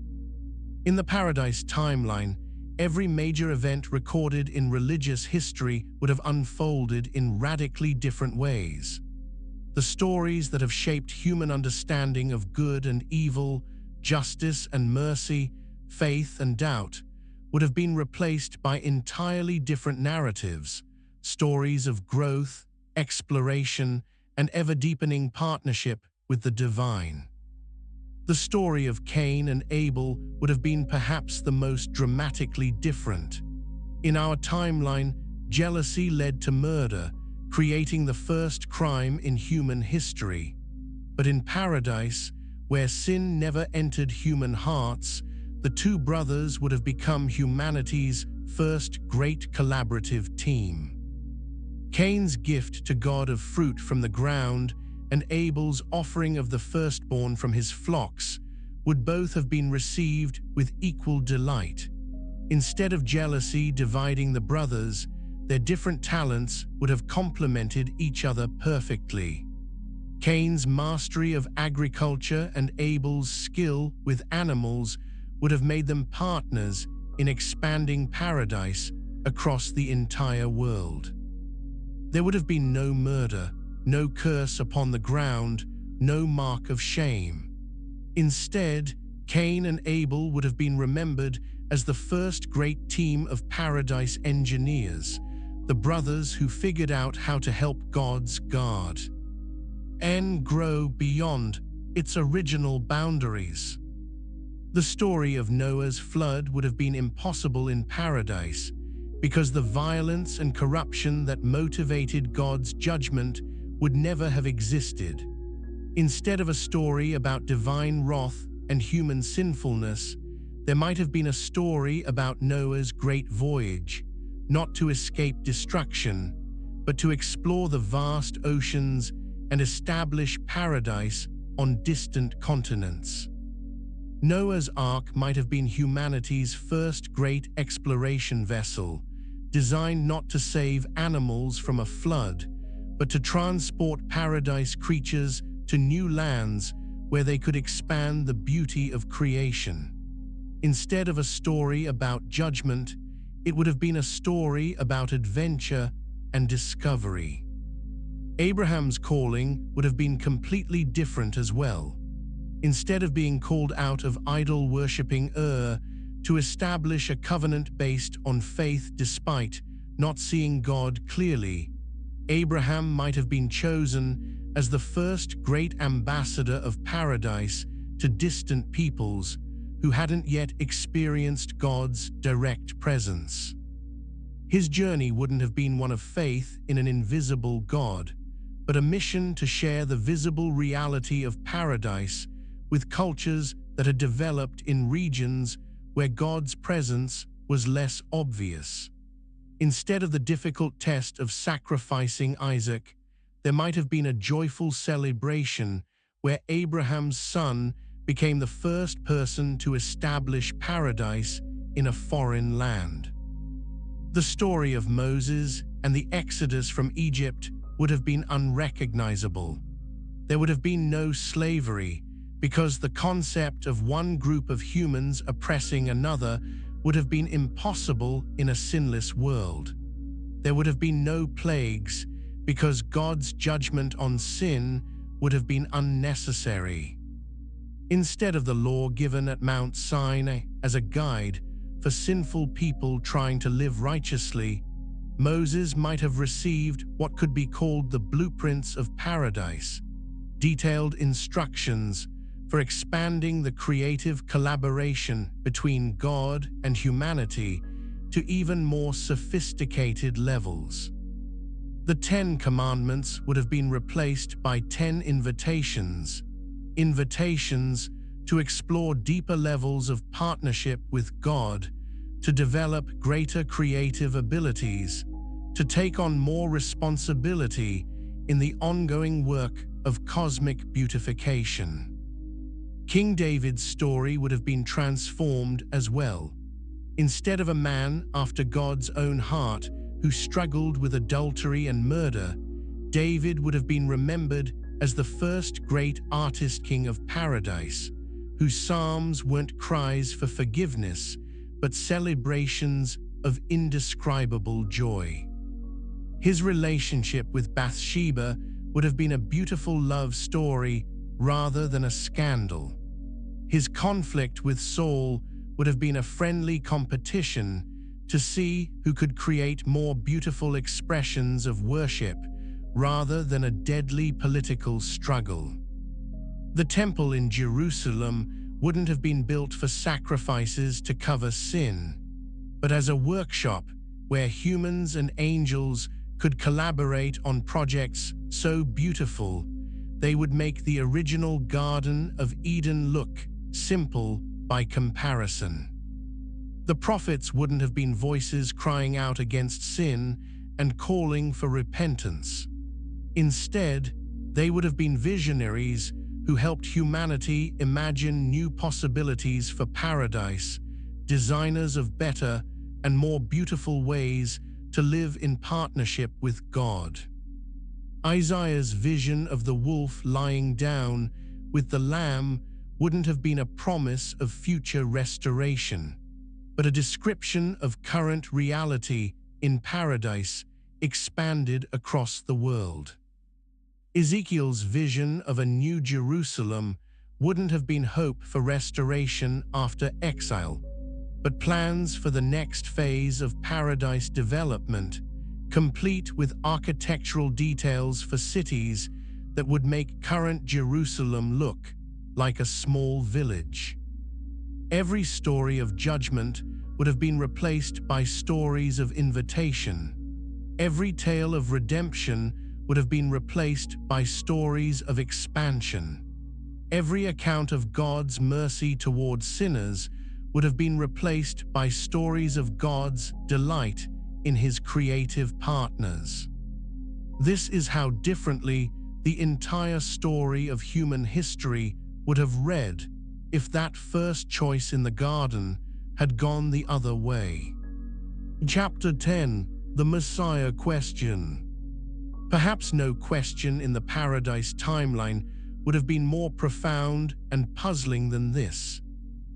A: In the Paradise timeline, every major event recorded in religious history would have unfolded in radically different ways. The stories that have shaped human understanding of good and evil, justice and mercy, faith and doubt, would have been replaced by entirely different narratives, stories of growth, exploration, and ever-deepening partnership with the divine. The story of Cain and Abel would have been perhaps the most dramatically different. In our timeline, jealousy led to murder, creating the first crime in human history. But in paradise, where sin never entered human hearts, the two brothers would have become humanity's first great collaborative team. Cain's gift to God of fruit from the ground and Abel's offering of the firstborn from his flocks would both have been received with equal delight. Instead of jealousy dividing the brothers, their different talents would have complemented each other perfectly. Cain's mastery of agriculture and Abel's skill with animals would have made them partners in expanding paradise across the entire world. There would have been no murder, no curse upon the ground, no mark of shame. Instead, Cain and Abel would have been remembered as the first great team of paradise engineers, the brothers who figured out how to help God's garden grow beyond its original boundaries. The story of Noah's flood would have been impossible in paradise because the violence and corruption that motivated God's judgment would never have existed. Instead of a story about divine wrath and human sinfulness, there might have been a story about Noah's great voyage, not to escape destruction, but to explore the vast oceans and establish paradise on distant continents. Noah's Ark might have been humanity's first great exploration vessel, designed not to save animals from a flood, but to transport paradise creatures to new lands where they could expand the beauty of creation. Instead of a story about judgment, it would have been a story about adventure and discovery. Abraham's calling would have been completely different as well. Instead of being called out of idol-worshipping to establish a covenant based on faith despite not seeing God clearly, Abraham might have been chosen as the first great ambassador of paradise to distant peoples who hadn't yet experienced God's direct presence. His journey wouldn't have been one of faith in an invisible God, but a mission to share the visible reality of paradise with cultures that had developed in regions where God's presence was less obvious. Instead of the difficult test of sacrificing Isaac, there might have been a joyful celebration where Abraham's son became the first person to establish paradise in a foreign land. The story of Moses and the Exodus from Egypt would have been unrecognizable. There would have been no slavery, because the concept of one group of humans oppressing another would have been impossible in a sinless world. There would have been no plagues, because God's judgment on sin would have been unnecessary. Instead of the law given at Mount Sinai as a guide for sinful people trying to live righteously, Moses might have received what could be called the blueprints of paradise, detailed instructions for expanding the creative collaboration between God and humanity to even more sophisticated levels. The 10 Commandments would have been replaced by 10 invitations to explore deeper levels of partnership with God, to develop greater creative abilities, to take on more responsibility in the ongoing work of cosmic beautification. King David's story would have been transformed as well. Instead of a man after God's own heart who struggled with adultery and murder, David would have been remembered as the first great artist king of paradise, whose psalms weren't cries for forgiveness, but celebrations of indescribable joy. His relationship with Bathsheba would have been a beautiful love story rather than a scandal. His conflict with Saul would have been a friendly competition to see who could create more beautiful expressions of worship rather than a deadly political struggle. The temple in Jerusalem wouldn't have been built for sacrifices to cover sin, but as a workshop where humans and angels could collaborate on projects so beautiful they would make the original Garden of Eden look simple by comparison. The prophets wouldn't have been voices crying out against sin and calling for repentance. Instead, they would have been visionaries who helped humanity imagine new possibilities for paradise, designers of better and more beautiful ways to live in partnership with God. Isaiah's vision of the wolf lying down with the lamb wouldn't have been a promise of future restoration, but a description of current reality in paradise expanded across the world. Ezekiel's vision of a new Jerusalem wouldn't have been hope for restoration after exile, but plans for the next phase of paradise development, complete with architectural details for cities that would make current Jerusalem look like a small village. Every story of judgment would have been replaced by stories of invitation. Every tale of redemption would have been replaced by stories of expansion. Every account of God's mercy toward sinners would have been replaced by stories of God's delight in his creative partners. This is how differently the entire story of human history would have read if that first choice in the garden had gone the other way. Chapter 10: The Messiah Question. Perhaps no question in the Paradise timeline would have been more profound and puzzling than this.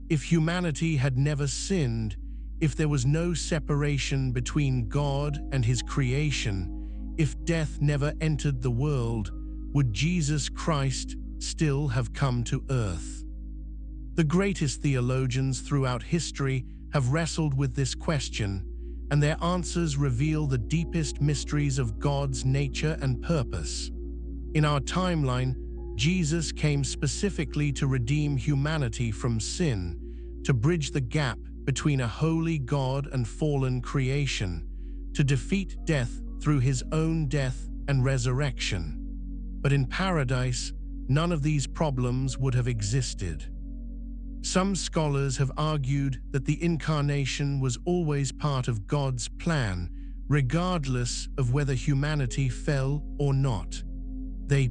A: If humanity had never sinned, if there was no separation between God and his creation, if death never entered the world, would Jesus Christ still have come to earth? The greatest theologians throughout history have wrestled with this question, and their answers reveal the deepest mysteries of God's nature and purpose. In our timeline, Jesus came specifically to redeem humanity from sin, to bridge the gap between a holy God and fallen creation, to defeat death through his own death and resurrection. But in paradise, none of these problems would have existed. Some scholars have argued that the incarnation was always part of God's plan, regardless of whether humanity fell or not. They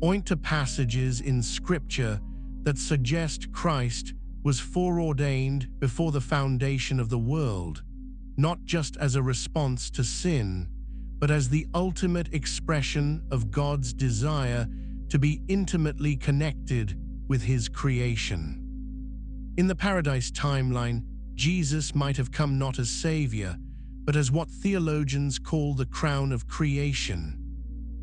A: point to passages in Scripture that suggest Christ was foreordained before the foundation of the world, not just as a response to sin, but as the ultimate expression of God's desire to be intimately connected with his creation. In the Paradise timeline, Jesus might have come not as Savior, but as what theologians call the crown of creation,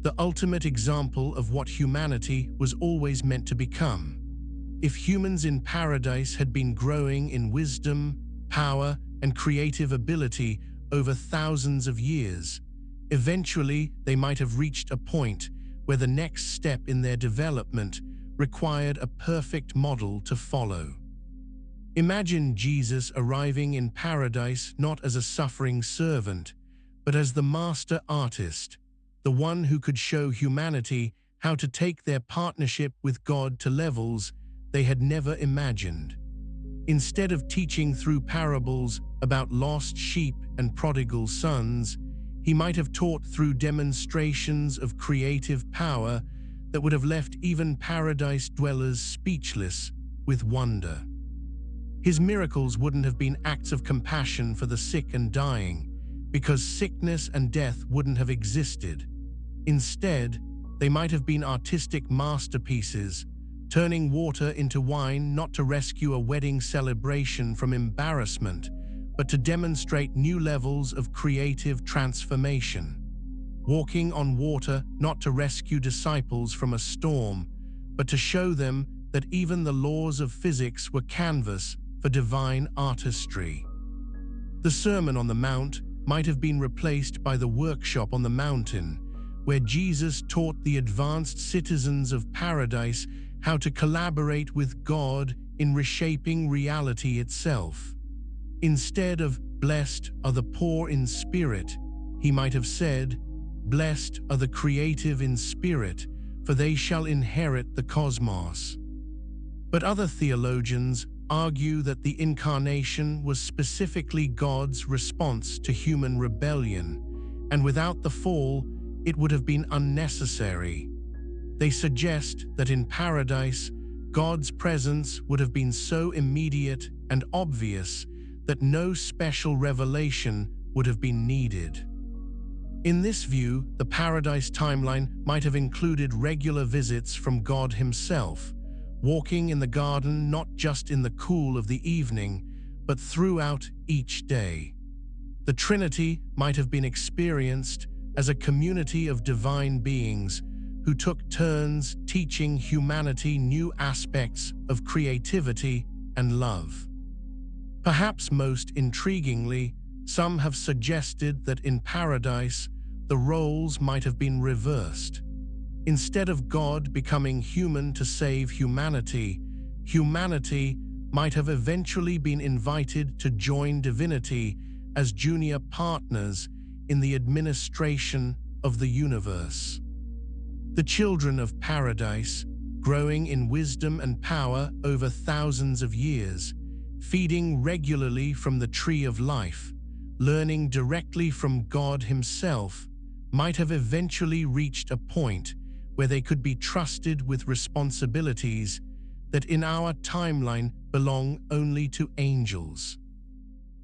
A: the ultimate example of what humanity was always meant to become. If humans in paradise had been growing in wisdom, power, and creative ability over thousands of years, eventually they might have reached a point where the next step in their development required a perfect model to follow. Imagine Jesus arriving in paradise not as a suffering servant, but as the master artist, the one who could show humanity how to take their partnership with God to levels they had never imagined. Instead of teaching through parables about lost sheep and prodigal sons, he might have taught through demonstrations of creative power that would have left even paradise dwellers speechless with wonder. His miracles wouldn't have been acts of compassion for the sick and dying, because sickness and death wouldn't have existed. Instead, they might have been artistic masterpieces, turning water into wine not to rescue a wedding celebration from embarrassment, but to demonstrate new levels of creative transformation. Walking on water not to rescue disciples from a storm, but to show them that even the laws of physics were canvas for divine artistry. The Sermon on the Mount might have been replaced by the workshop on the mountain, where Jesus taught the advanced citizens of paradise how to collaborate with God in reshaping reality itself. Instead of "Blessed are the poor in spirit," he might have said, "Blessed are the creative in spirit, for they shall inherit the cosmos." But other theologians argue that the Incarnation was specifically God's response to human rebellion, and without the fall, it would have been unnecessary. They suggest that in paradise, God's presence would have been so immediate and obvious that no special revelation would have been needed. In this view, the paradise timeline might have included regular visits from God himself, walking in the garden not just in the cool of the evening, but throughout each day. The Trinity might have been experienced as a community of divine beings who took turns teaching humanity new aspects of creativity and love. Perhaps most intriguingly, some have suggested that in paradise, the roles might have been reversed. Instead of God becoming human to save humanity, humanity might have eventually been invited to join divinity as junior partners in the administration of the universe. The children of paradise, growing in wisdom and power over thousands of years, feeding regularly from the tree of life, learning directly from God himself, might have eventually reached a point where they could be trusted with responsibilities that in our timeline belong only to angels.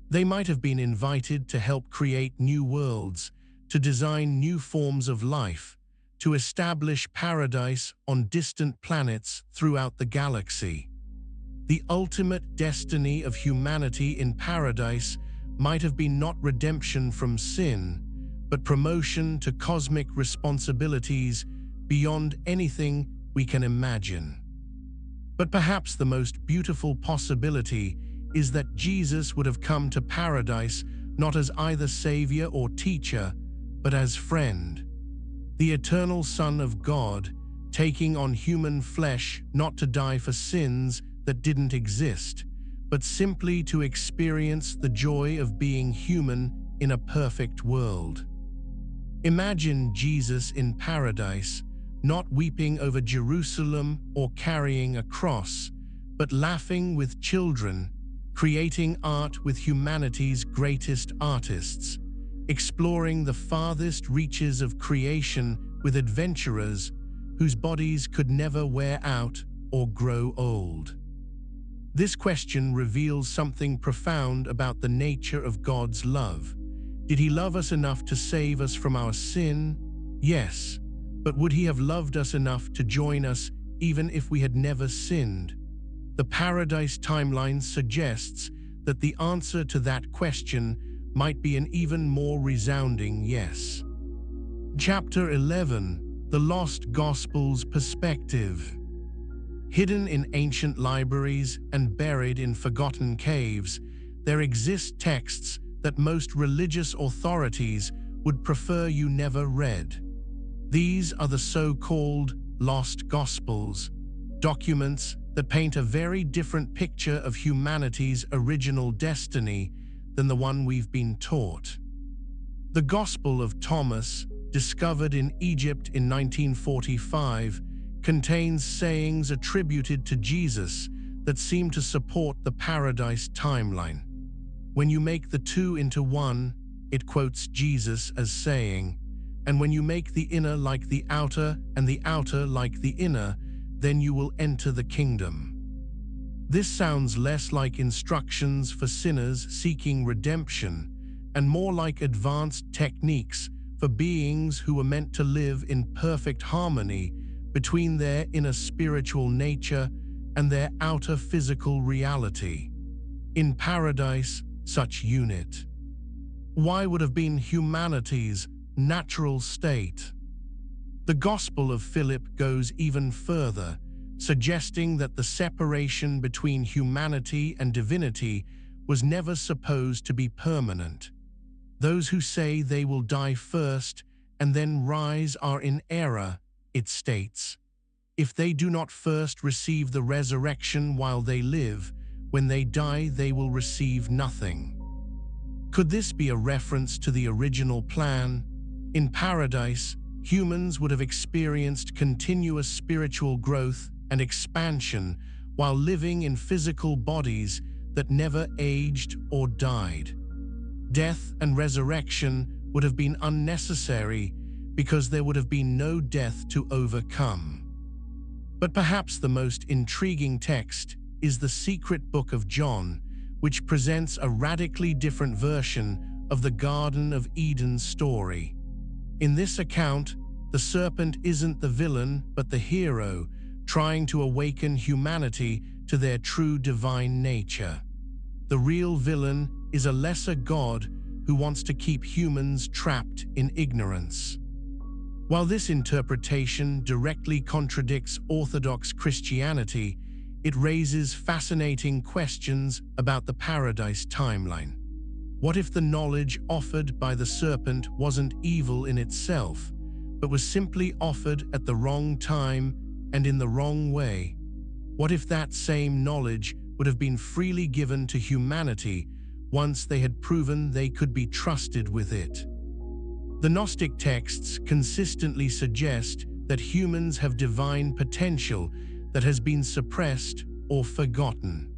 A: They might have been invited to help create new worlds, to design new forms of life, to establish paradise on distant planets throughout the galaxy. The ultimate destiny of humanity in paradise might have been not redemption from sin, but promotion to cosmic responsibilities beyond anything we can imagine. But perhaps the most beautiful possibility is that Jesus would have come to paradise not as either savior or teacher, but as friend. The eternal Son of God, taking on human flesh not to die for sins that didn't exist, but simply to experience the joy of being human in a perfect world. Imagine Jesus in paradise, not weeping over Jerusalem or carrying a cross, but laughing with children, creating art with humanity's greatest artists, exploring the farthest reaches of creation with adventurers whose bodies could never wear out or grow old. This question reveals something profound about the nature of God's love. Did he love us enough to save us from our sin? Yes. But would he have loved us enough to join us even if we had never sinned? The paradise timeline suggests that the answer to that question might be an even more resounding yes. Chapter 11: The Lost Gospels Perspective. Hidden in ancient libraries and buried in forgotten caves, there exist texts that most religious authorities would prefer you never read. These are the so-called Lost Gospels, documents that paint a very different picture of humanity's original destiny than the one we've been taught. The Gospel of Thomas, discovered in Egypt in 1945, contains sayings attributed to Jesus that seem to support the paradise timeline. When you make the two into one, it quotes Jesus as saying, "And when you make the inner like the outer and the outer like the inner, then you will enter the kingdom." This sounds less like instructions for sinners seeking redemption and more like advanced techniques for beings who were meant to live in perfect harmony between their inner spiritual nature and their outer physical reality. In paradise, such unit, why would have been humanity's natural state? The Gospel of Philip goes even further, suggesting that the separation between humanity and divinity was never supposed to be permanent. Those who say they will die first and then rise are in error, it states. If they do not first receive the resurrection while they live, when they die they will receive nothing. Could this be a reference to the original plan? In paradise, humans would have experienced continuous spiritual growth and expansion while living in physical bodies that never aged or died. Death and resurrection would have been unnecessary because there would have been no death to overcome. But perhaps the most intriguing text is the secret book of John, which presents a radically different version of the Garden of Eden story. In this account, the serpent isn't the villain but the hero, trying to awaken humanity to their true divine nature. The real villain is a lesser god who wants to keep humans trapped in ignorance. While this interpretation directly contradicts Orthodox Christianity, it raises fascinating questions about the paradise timeline. What if the knowledge offered by the serpent wasn't evil in itself, but was simply offered at the wrong time and in the wrong way? What if that same knowledge would have been freely given to humanity once they had proven they could be trusted with it? The Gnostic texts consistently suggest that humans have divine potential that has been suppressed or forgotten.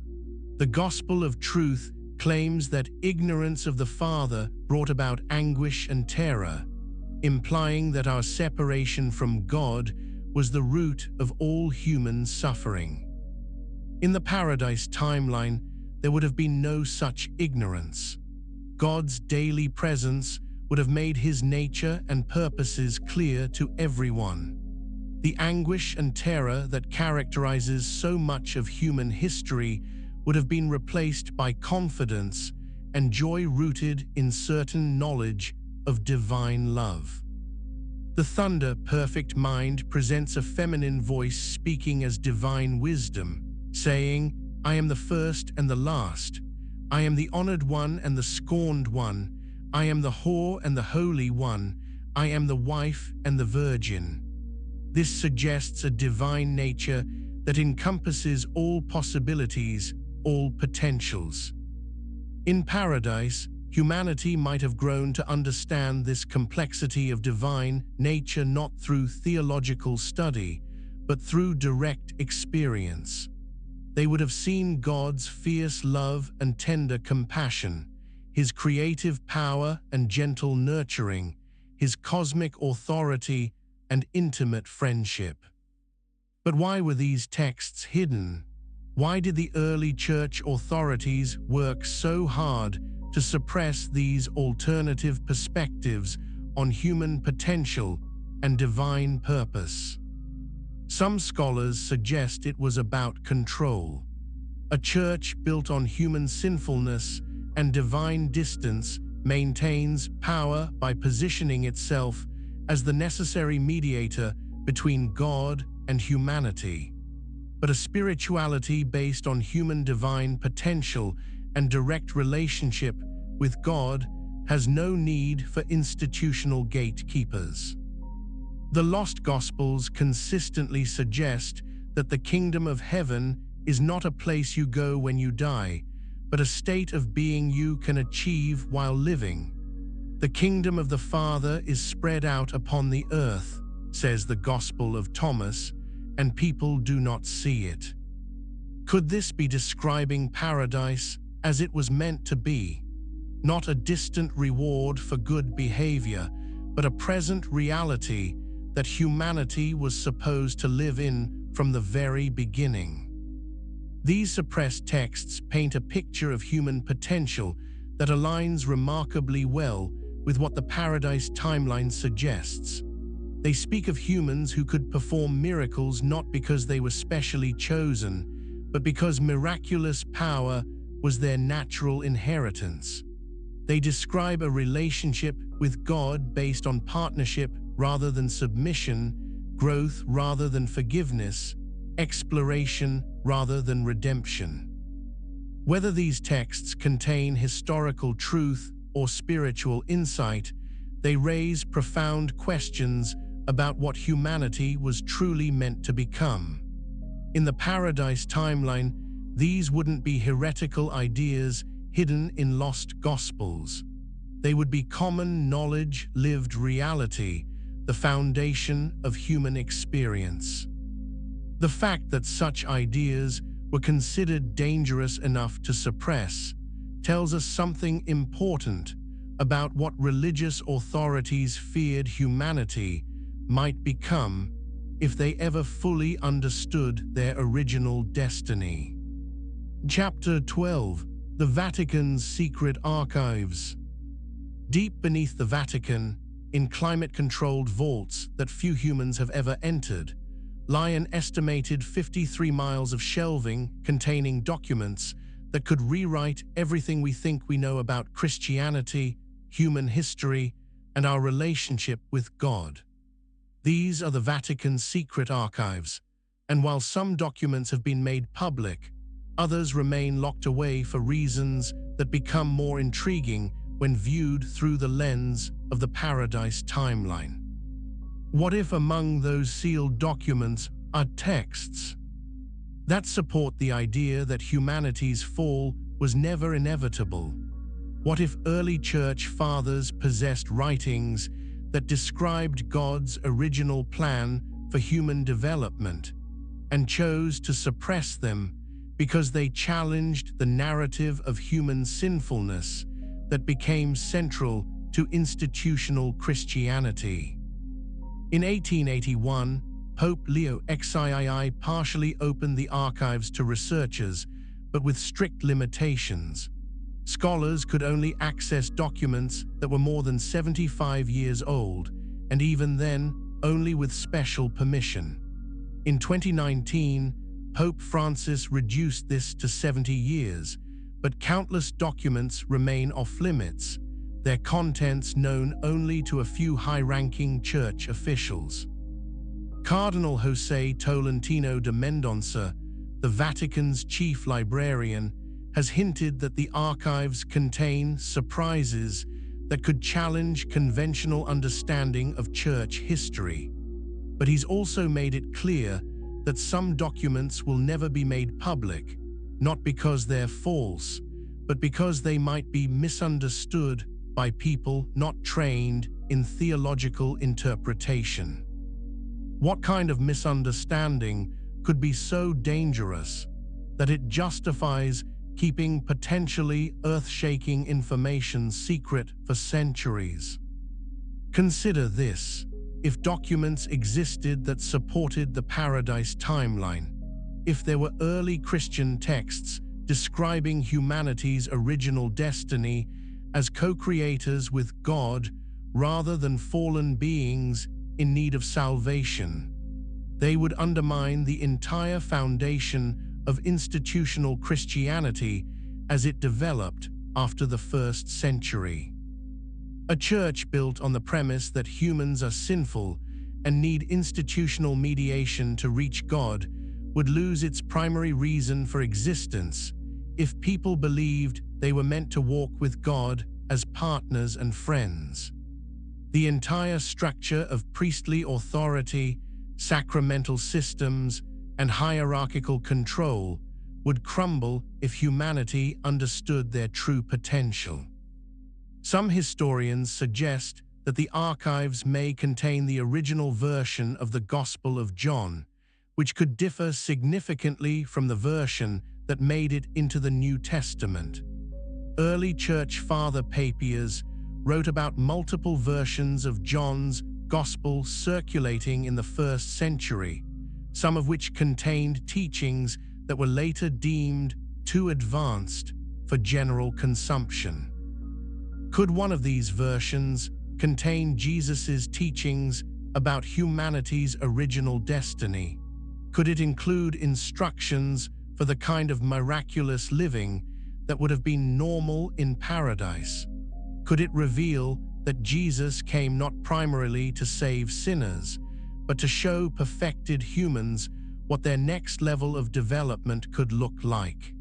A: The Gospel of Truth claims that ignorance of the Father brought about anguish and terror, implying that our separation from God was the root of all human suffering. In the paradise timeline, there would have been no such ignorance. God's daily presence would have made his nature and purposes clear to everyone. The anguish and terror that characterizes so much of human history would have been replaced by confidence and joy rooted in certain knowledge of divine love. The Thunder Perfect Mind presents a feminine voice speaking as divine wisdom, saying, "I am the first and the last. I am the honored one and the scorned one. I am the whore and the holy one. I am the wife and the virgin." This suggests a divine nature that encompasses all possibilities, all potentials. In paradise, humanity might have grown to understand this complexity of divine nature not through theological study, but through direct experience. They would have seen God's fierce love and tender compassion, his creative power and gentle nurturing, his cosmic authority and intimate friendship. But why were these texts hidden? Why did the early church authorities work so hard to suppress these alternative perspectives on human potential and divine purpose? Some scholars suggest it was about control. A church built on human sinfulness and divine distance maintains power by positioning itself as the necessary mediator between God and humanity. But a spirituality based on human divine potential and direct relationship with God has no need for institutional gatekeepers. The Lost Gospels consistently suggest that the kingdom of heaven is not a place you go when you die, but a state of being you can achieve while living. The kingdom of the Father is spread out upon the earth, says the Gospel of Thomas, and people do not see it. Could this be describing paradise as it was meant to be? Not a distant reward for good behavior, but a present reality that humanity was supposed to live in from the very beginning. These suppressed texts paint a picture of human potential that aligns remarkably well with what the paradise timeline suggests. They speak of humans who could perform miracles not because they were specially chosen, but because miraculous power was their natural inheritance. They describe a relationship with God based on partnership rather than submission, growth rather than forgiveness, exploration rather than redemption. Whether these texts contain historical truth or spiritual insight, they raise profound questions about what humanity was truly meant to become. In the Paradise Timeline, these wouldn't be heretical ideas hidden in lost gospels. They would be common knowledge, lived reality, the foundation of human experience. The fact that such ideas were considered dangerous enough to suppress tells us something important about what religious authorities feared humanity might become if they ever fully understood their original destiny. Chapter 12: The Vatican's Secret Archives. Deep beneath the Vatican, in climate-controlled vaults that few humans have ever entered, lie an estimated 53 miles of shelving containing documents that could rewrite everything we think we know about Christianity, human history, and our relationship with God. These are the Vatican's secret archives, and while some documents have been made public, others remain locked away for reasons that become more intriguing when viewed through the lens of the Paradise Timeline. What if among those sealed documents are texts that support the idea that humanity's fall was never inevitable? What if early church fathers possessed writings that described God's original plan for human development and chose to suppress them because they challenged the narrative of human sinfulness that became central to institutional Christianity? In 1881, Pope Leo XIII partially opened the archives to researchers, but with strict limitations. Scholars could only access documents that were more than 75 years old, and even then, only with special permission. In 2019, Pope Francis reduced this to 70 years, but countless documents remain off-limits, their contents known only to a few high-ranking church officials. Cardinal José Tolentino de Mendonça, the Vatican's chief librarian, has hinted that the archives contain surprises that could challenge conventional understanding of church history. But he's also made it clear that some documents will never be made public, not because they're false, but because they might be misunderstood by people not trained in theological interpretation. What kind of misunderstanding could be so dangerous that it justifies keeping potentially earth-shaking information secret for centuries? Consider this: if documents existed that supported the Paradise Timeline, if there were early Christian texts describing humanity's original destiny as co-creators with God rather than fallen beings in need of salvation, they would undermine the entire foundation of institutional Christianity as it developed after the 1st century. A church built on the premise that humans are sinful and need institutional mediation to reach God would lose its primary reason for existence if people believed they were meant to walk with God as partners and friends. The entire structure of priestly authority, sacramental systems, and hierarchical control would crumble if humanity understood their true potential. Some historians suggest that the archives may contain the original version of the Gospel of John, which could differ significantly from the version that made it into the New Testament. Early church father Papias wrote about multiple versions of John's Gospel circulating in the 1st century, some of which contained teachings that were later deemed too advanced for general consumption. Could one of these versions contain Jesus's teachings about humanity's original destiny? Could it include instructions for the kind of miraculous living that would have been normal in paradise? Could it reveal that Jesus came not primarily to save sinners, but to show perfected humans what their next level of development could look like.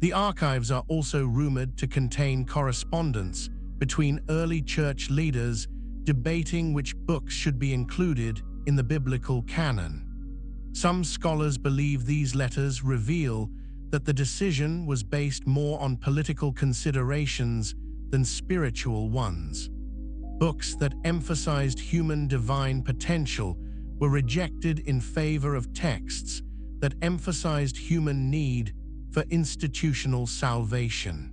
A: The archives are also rumored to contain correspondence between early church leaders debating which books should be included in the biblical canon. Some scholars believe these letters reveal that the decision was based more on political considerations than spiritual ones. Books that emphasized human divine potential were rejected in favor of texts that emphasized human need for institutional salvation.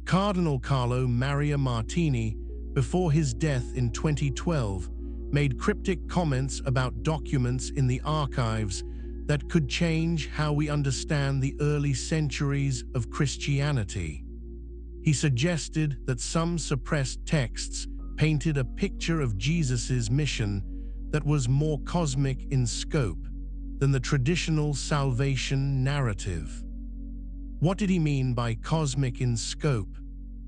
A: Cardinal Carlo Maria Martini, before his death in 2012, made cryptic comments about documents in the archives that could change how we understand the early centuries of Christianity. He suggested that some suppressed texts painted a picture of Jesus's mission that was more cosmic in scope than the traditional salvation narrative. What did he mean by cosmic in scope?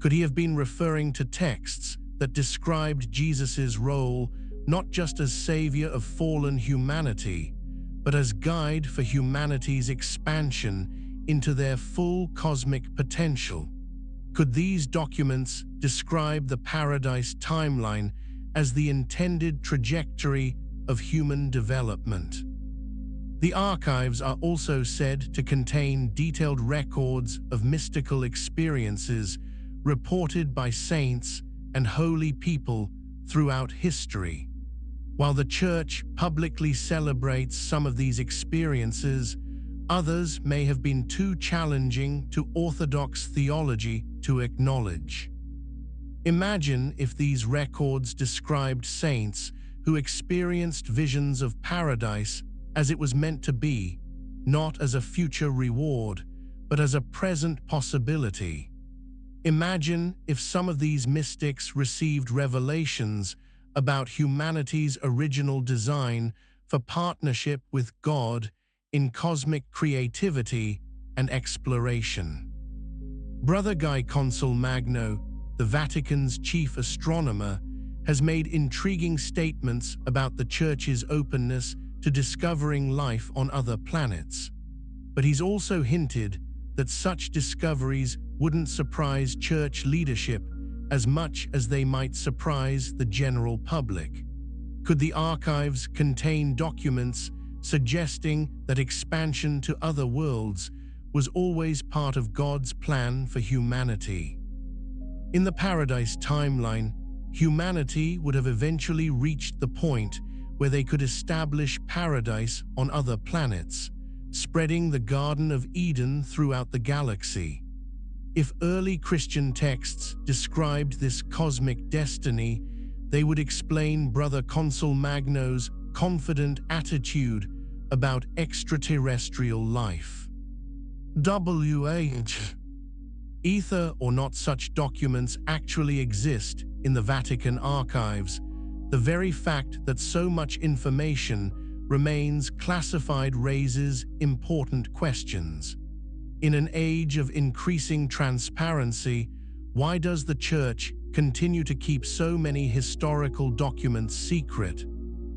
A: Could he have been referring to texts that described Jesus's role not just as savior of fallen humanity, but as guide for humanity's expansion into their full cosmic potential? Could these documents describe the Paradise timeline as the intended trajectory of human development? The archives are also said to contain detailed records of mystical experiences reported by saints and holy people throughout history. While the Church publicly celebrates some of these experiences, others may have been too challenging to Orthodox theology to acknowledge. Imagine if these records described saints who experienced visions of paradise as it was meant to be, not as a future reward, but as a present possibility. Imagine if some of these mystics received revelations about humanity's original design for partnership with God in cosmic creativity and exploration. Brother Guy Consolmagno, the Vatican's chief astronomer, has made intriguing statements about the Church's openness to discovering life on other planets. But he's also hinted that such discoveries wouldn't surprise Church leadership as much as they might surprise the general public. Could the archives contain documents suggesting that expansion to other worlds was always part of God's plan for humanity? In the Paradise timeline, humanity would have eventually reached the point where they could establish paradise on other planets, spreading the Garden of Eden throughout the galaxy. If early Christian texts described this cosmic destiny, they would explain Brother Consolmagno's confident attitude about extraterrestrial life. Ether or not, such documents actually exist in the Vatican archives. The very fact that so much information remains classified raises important questions. In an age of increasing transparency, why does the Church continue to keep so many historical documents secret?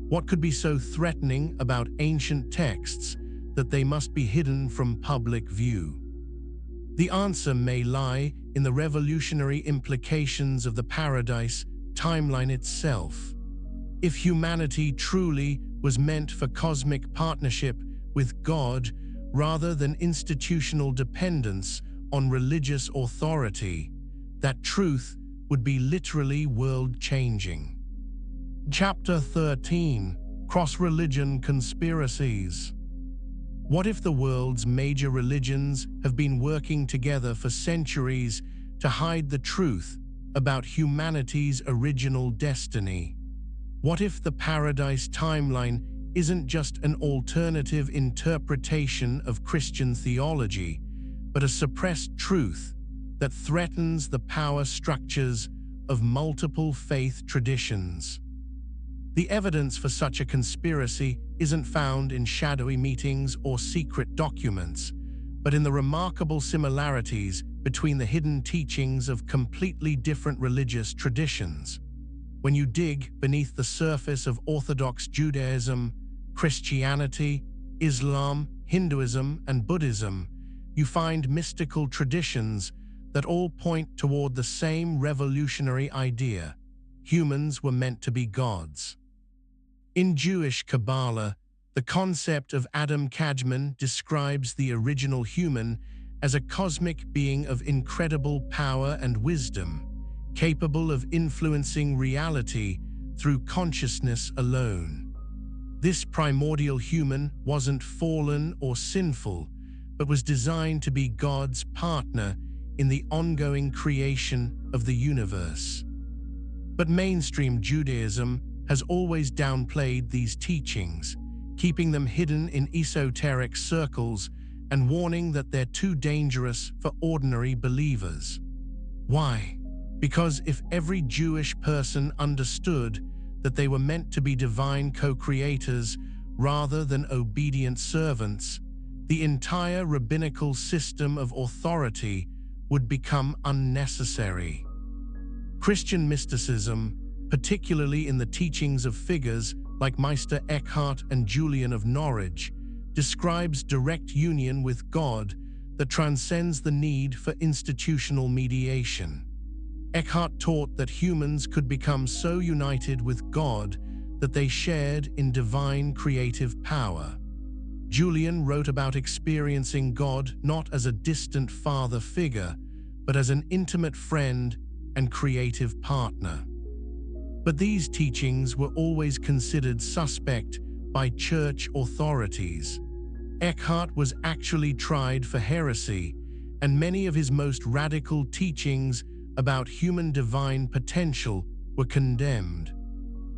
A: What could be so threatening about ancient texts that they must be hidden from public view? The answer may lie in the revolutionary implications of the Paradise timeline itself. If humanity truly was meant for cosmic partnership with God rather than institutional dependence on religious authority, that truth would be literally world-changing. Chapter 13: Cross-Religion Conspiracies. What if the world's major religions have been working together for centuries to hide the truth about humanity's original destiny? What if the Paradise timeline isn't just an alternative interpretation of Christian theology, but a suppressed truth that threatens the power structures of multiple faith traditions? The evidence for such a conspiracy isn't found in shadowy meetings or secret documents, but in the remarkable similarities between the hidden teachings of completely different religious traditions. When you dig beneath the surface of Orthodox Judaism, Christianity, Islam, Hinduism, and Buddhism, you find mystical traditions that all point toward the same revolutionary idea: humans were meant to be gods. In Jewish Kabbalah, the concept of Adam Kadmon describes the original human as a cosmic being of incredible power and wisdom, capable of influencing reality through consciousness alone. This primordial human wasn't fallen or sinful, but was designed to be God's partner in the ongoing creation of the universe. But mainstream Judaism has always downplayed these teachings, keeping them hidden in esoteric circles and warning that they're too dangerous for ordinary believers. Why? Because if every Jewish person understood that they were meant to be divine co-creators rather than obedient servants, the entire rabbinical system of authority would become unnecessary. Christian mysticism, particularly in the teachings of figures like Meister Eckhart and Julian of Norwich, describes direct union with God that transcends the need for institutional mediation. Eckhart taught that humans could become so united with God that they shared in divine creative power. Julian wrote about experiencing God not as a distant father figure, but as an intimate friend and creative partner. But these teachings were always considered suspect by church authorities. Eckhart was actually tried for heresy, and many of his most radical teachings about human divine potential were condemned.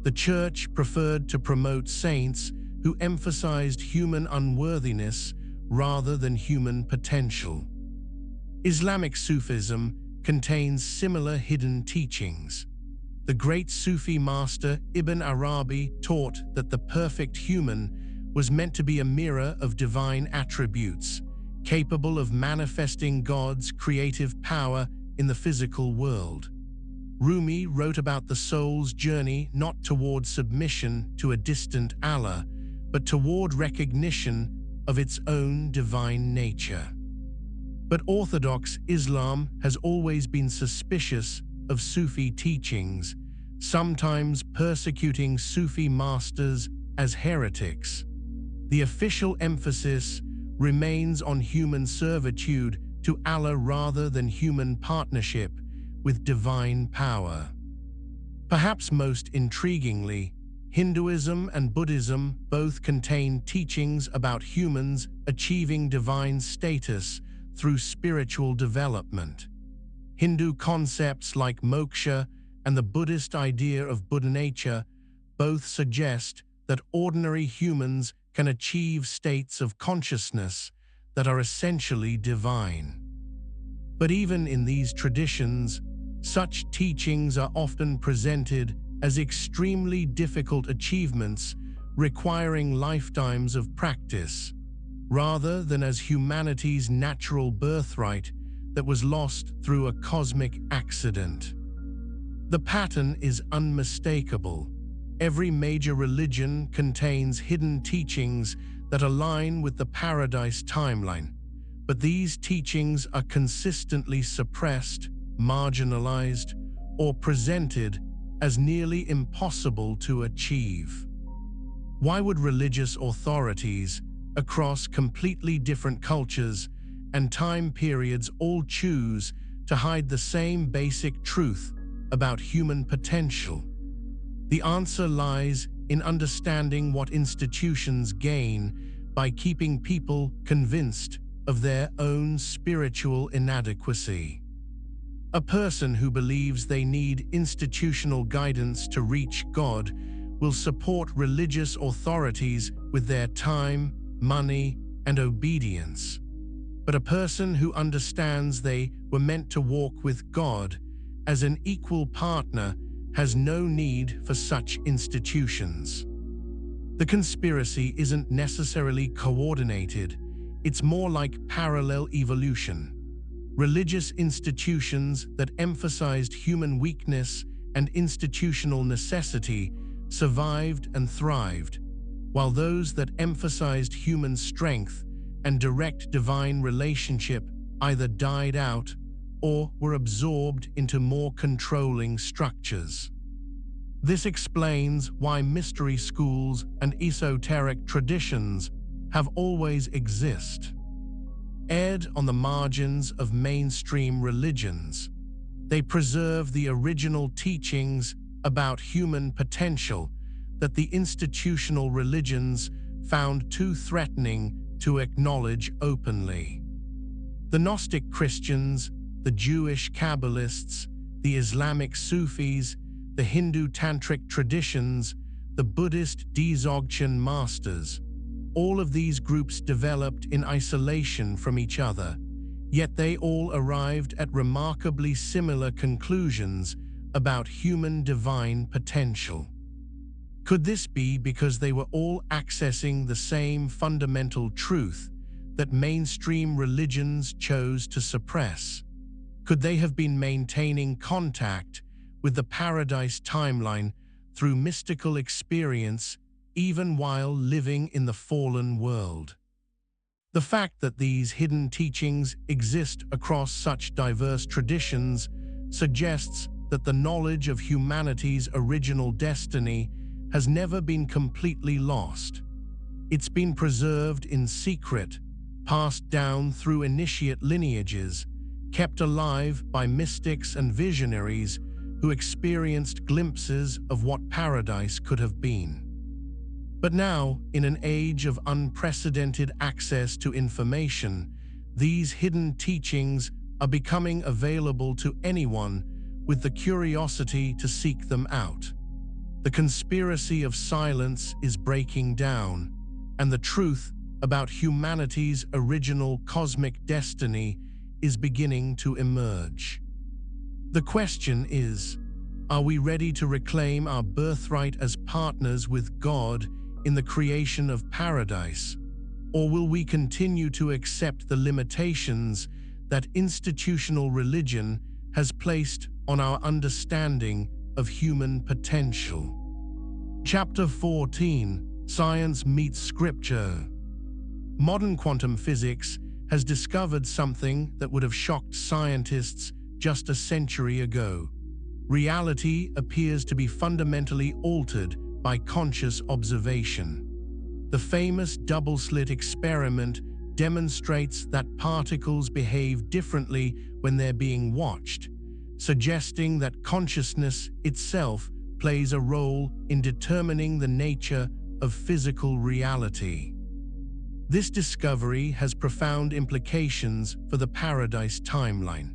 A: The church preferred to promote saints who emphasized human unworthiness rather than human potential. Islamic Sufism contains similar hidden teachings. The great Sufi master Ibn Arabi taught that the perfect human was meant to be a mirror of divine attributes, capable of manifesting God's creative power in the physical world. Rumi wrote about the soul's journey not toward submission to a distant Allah, but toward recognition of its own divine nature. But Orthodox Islam has always been suspicious of Sufi teachings, sometimes persecuting Sufi masters as heretics. The official emphasis remains on human servitude to Allah rather than human partnership with divine power. Perhaps most intriguingly, Hinduism and Buddhism both contain teachings about humans achieving divine status through spiritual development. Hindu concepts like moksha and the Buddhist idea of Buddha nature both suggest that ordinary humans can achieve states of consciousness that are essentially divine. But even in these traditions, such teachings are often presented as extremely difficult achievements requiring lifetimes of practice, rather than as humanity's natural birthright that was lost through a cosmic accident. The pattern is unmistakable. Every major religion contains hidden teachings that align with the paradise timeline, but these teachings are consistently suppressed, marginalized, or presented as nearly impossible to achieve. Why would religious authorities across completely different cultures and time periods all choose to hide the same basic truth about human potential? The answer lies in understanding what institutions gain by keeping people convinced of their own spiritual inadequacy. A person who believes they need institutional guidance to reach God will support religious authorities with their time, money, and obedience. But a person who understands they were meant to walk with God as an equal partner has no need for such institutions. The conspiracy isn't necessarily coordinated, it's more like parallel evolution. Religious institutions that emphasized human weakness and institutional necessity survived and thrived, while those that emphasized human strength and direct divine relationship either died out or were absorbed into more controlling structures. This explains why mystery schools and esoteric traditions have always existed. Aired on the margins of mainstream religions, they preserve the original teachings about human potential that the institutional religions found too threatening to acknowledge openly. The Gnostic Christians, the Jewish Kabbalists, the Islamic Sufis, the Hindu Tantric traditions, the Buddhist Dzogchen masters, all of these groups developed in isolation from each other, yet they all arrived at remarkably similar conclusions about human divine potential. Could this be because they were all accessing the same fundamental truth that mainstream religions chose to suppress? Could they have been maintaining contact with the paradise timeline through mystical experience even while living in the fallen world? The fact that these hidden teachings exist across such diverse traditions suggests that the knowledge of humanity's original destiny has never been completely lost. It's been preserved in secret, passed down through initiate lineages, kept alive by mystics and visionaries who experienced glimpses of what paradise could have been. But now, in an age of unprecedented access to information, these hidden teachings are becoming available to anyone with the curiosity to seek them out. The conspiracy of silence is breaking down, and the truth about humanity's original cosmic destiny is beginning to emerge. The question is, are we ready to reclaim our birthright as partners with God in the creation of paradise, or will we continue to accept the limitations that institutional religion has placed on our understanding of human potential? Chapter 14: Science Meets Scripture. Modern quantum physics has discovered something that would have shocked scientists just a century ago. Reality appears to be fundamentally altered by conscious observation. The famous double-slit experiment demonstrates that particles behave differently when they're being watched, suggesting that consciousness itself plays a role in determining the nature of physical reality. This discovery has profound implications for the paradise timeline.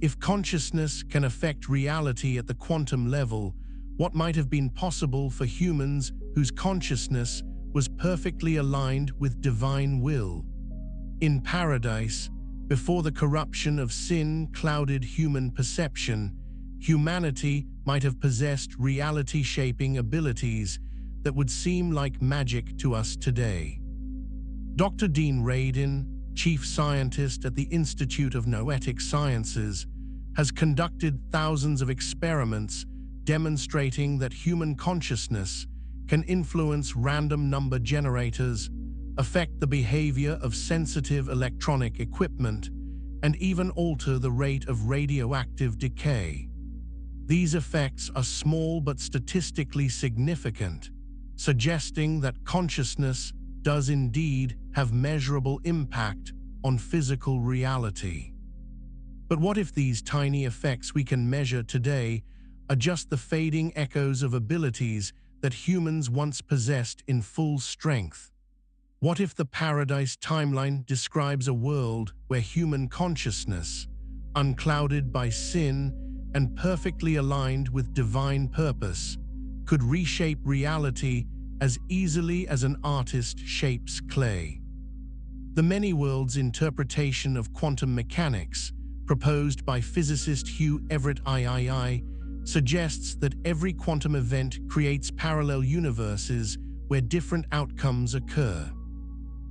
A: If consciousness can affect reality at the quantum level, what might have been possible for humans whose consciousness was perfectly aligned with divine will? In paradise, before the corruption of sin clouded human perception, humanity might have possessed reality-shaping abilities that would seem like magic to us today. Dr. Dean Radin, chief scientist at the Institute of Noetic Sciences, has conducted thousands of experiments demonstrating that human consciousness can influence random number generators, affect the behavior of sensitive electronic equipment, and even alter the rate of radioactive decay. These effects are small but statistically significant, suggesting that consciousness does indeed have measurable impact on physical reality. But what if these tiny effects we can measure today are just the fading echoes of abilities that humans once possessed in full strength? What if the paradise timeline describes a world where human consciousness, unclouded by sin and perfectly aligned with divine purpose, could reshape reality as easily as an artist shapes clay? The many worlds interpretation of quantum mechanics, proposed by physicist Hugh Everett III, suggests that every quantum event creates parallel universes where different outcomes occur.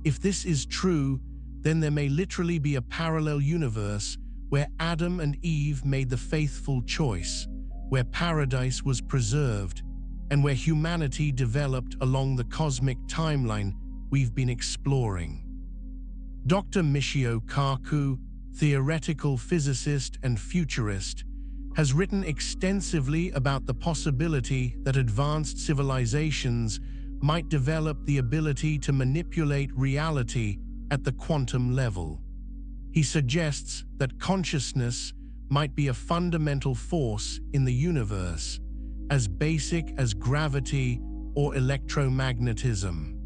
A: If this is true, then there may literally be a parallel universe where Adam and Eve made the faithful choice, where paradise was preserved, and where humanity developed along the cosmic timeline we've been exploring. Dr. Michio Kaku, theoretical physicist and futurist, has written extensively about the possibility that advanced civilizations might develop the ability to manipulate reality at the quantum level. He suggests that consciousness might be a fundamental force in the universe, as basic as gravity or electromagnetism.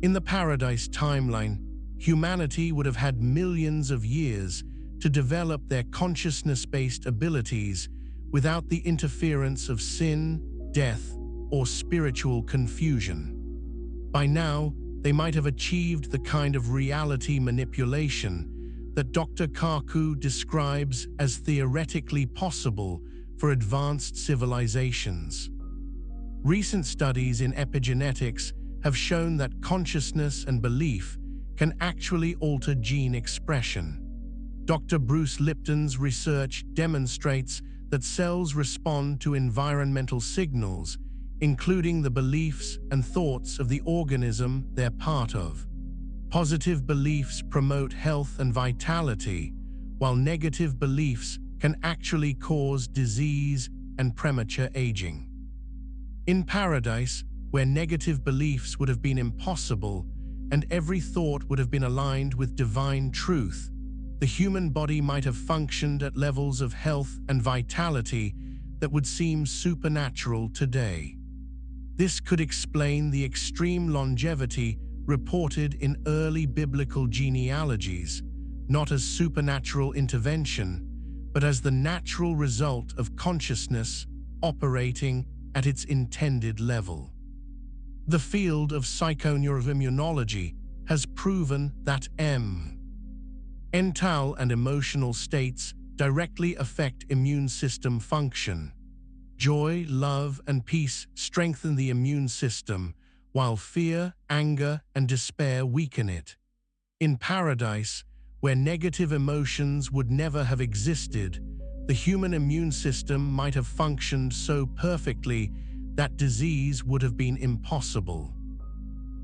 A: In the Paradise timeline, humanity would have had millions of years to develop their consciousness-based abilities without the interference of sin, death, or spiritual confusion. By now, they might have achieved the kind of reality manipulation that Dr. Kaku describes as theoretically possible for advanced civilizations. Recent studies in epigenetics have shown that consciousness and belief can actually alter gene expression. Dr. Bruce Lipton's research demonstrates that cells respond to environmental signals, including the beliefs and thoughts of the organism they're part of. Positive beliefs promote health and vitality, while negative beliefs can actually cause disease and premature aging. In Paradise, where negative beliefs would have been impossible and every thought would have been aligned with divine truth, the human body might have functioned at levels of health and vitality that would seem supernatural today. This could explain the extreme longevity reported in early biblical genealogies, not as supernatural intervention, but as the natural result of consciousness operating at its intended level. The field of psychoneuroimmunology has proven that mental and emotional states directly affect immune system function. Joy, love, and peace strengthen the immune system, while fear, anger, and despair weaken it. In Paradise, where negative emotions would never have existed, the human immune system might have functioned so perfectly that disease would have been impossible.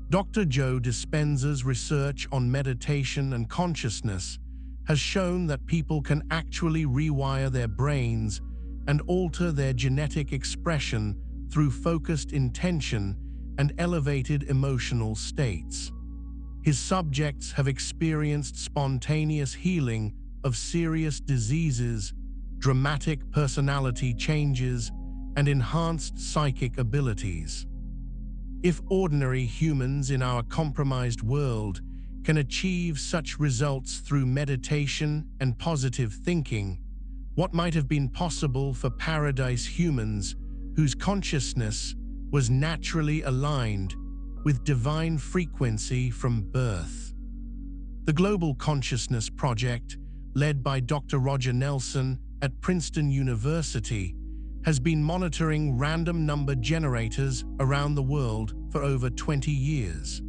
A: Dr. Joe Dispenza's research on meditation and consciousness has shown that people can actually rewire their brains and alter their genetic expression through focused intention and elevated emotional states. His subjects have experienced spontaneous healing of serious diseases, dramatic personality changes, and enhanced psychic abilities. If ordinary humans in our compromised world can achieve such results through meditation and positive thinking, what might have been possible for Paradise humans whose consciousness was naturally aligned with divine frequency from birth? The Global Consciousness Project, led by Dr. Roger Nelson at Princeton University, has been monitoring random number generators around the world for over 20 years.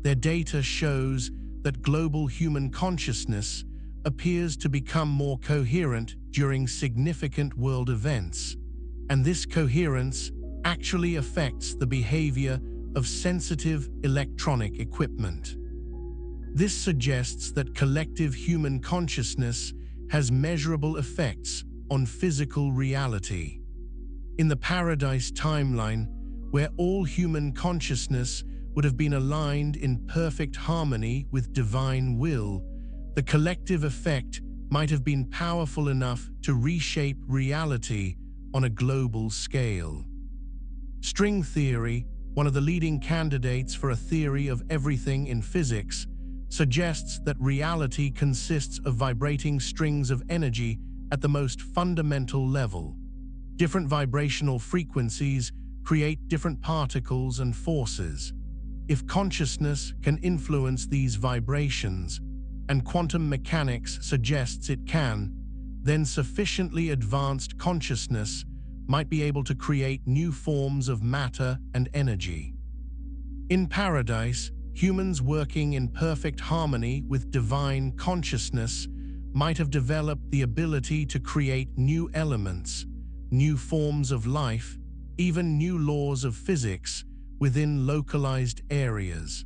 A: Their data shows that global human consciousness appears to become more coherent during significant world events, and this coherence actually affects the behavior of sensitive electronic equipment. This suggests that collective human consciousness has measurable effects on physical reality. In the Paradise timeline, where all human consciousness would have been aligned in perfect harmony with divine will, the collective effect might have been powerful enough to reshape reality on a global scale. String theory, one of the leading candidates for a theory of everything in physics, suggests that reality consists of vibrating strings of energy at the most fundamental level. Different vibrational frequencies create different particles and forces. If consciousness can influence these vibrations, and quantum mechanics suggests it can, then sufficiently advanced consciousness might be able to create new forms of matter and energy. In Paradise, humans working in perfect harmony with divine consciousness might have developed the ability to create new elements, new forms of life, even new laws of physics within localized areas.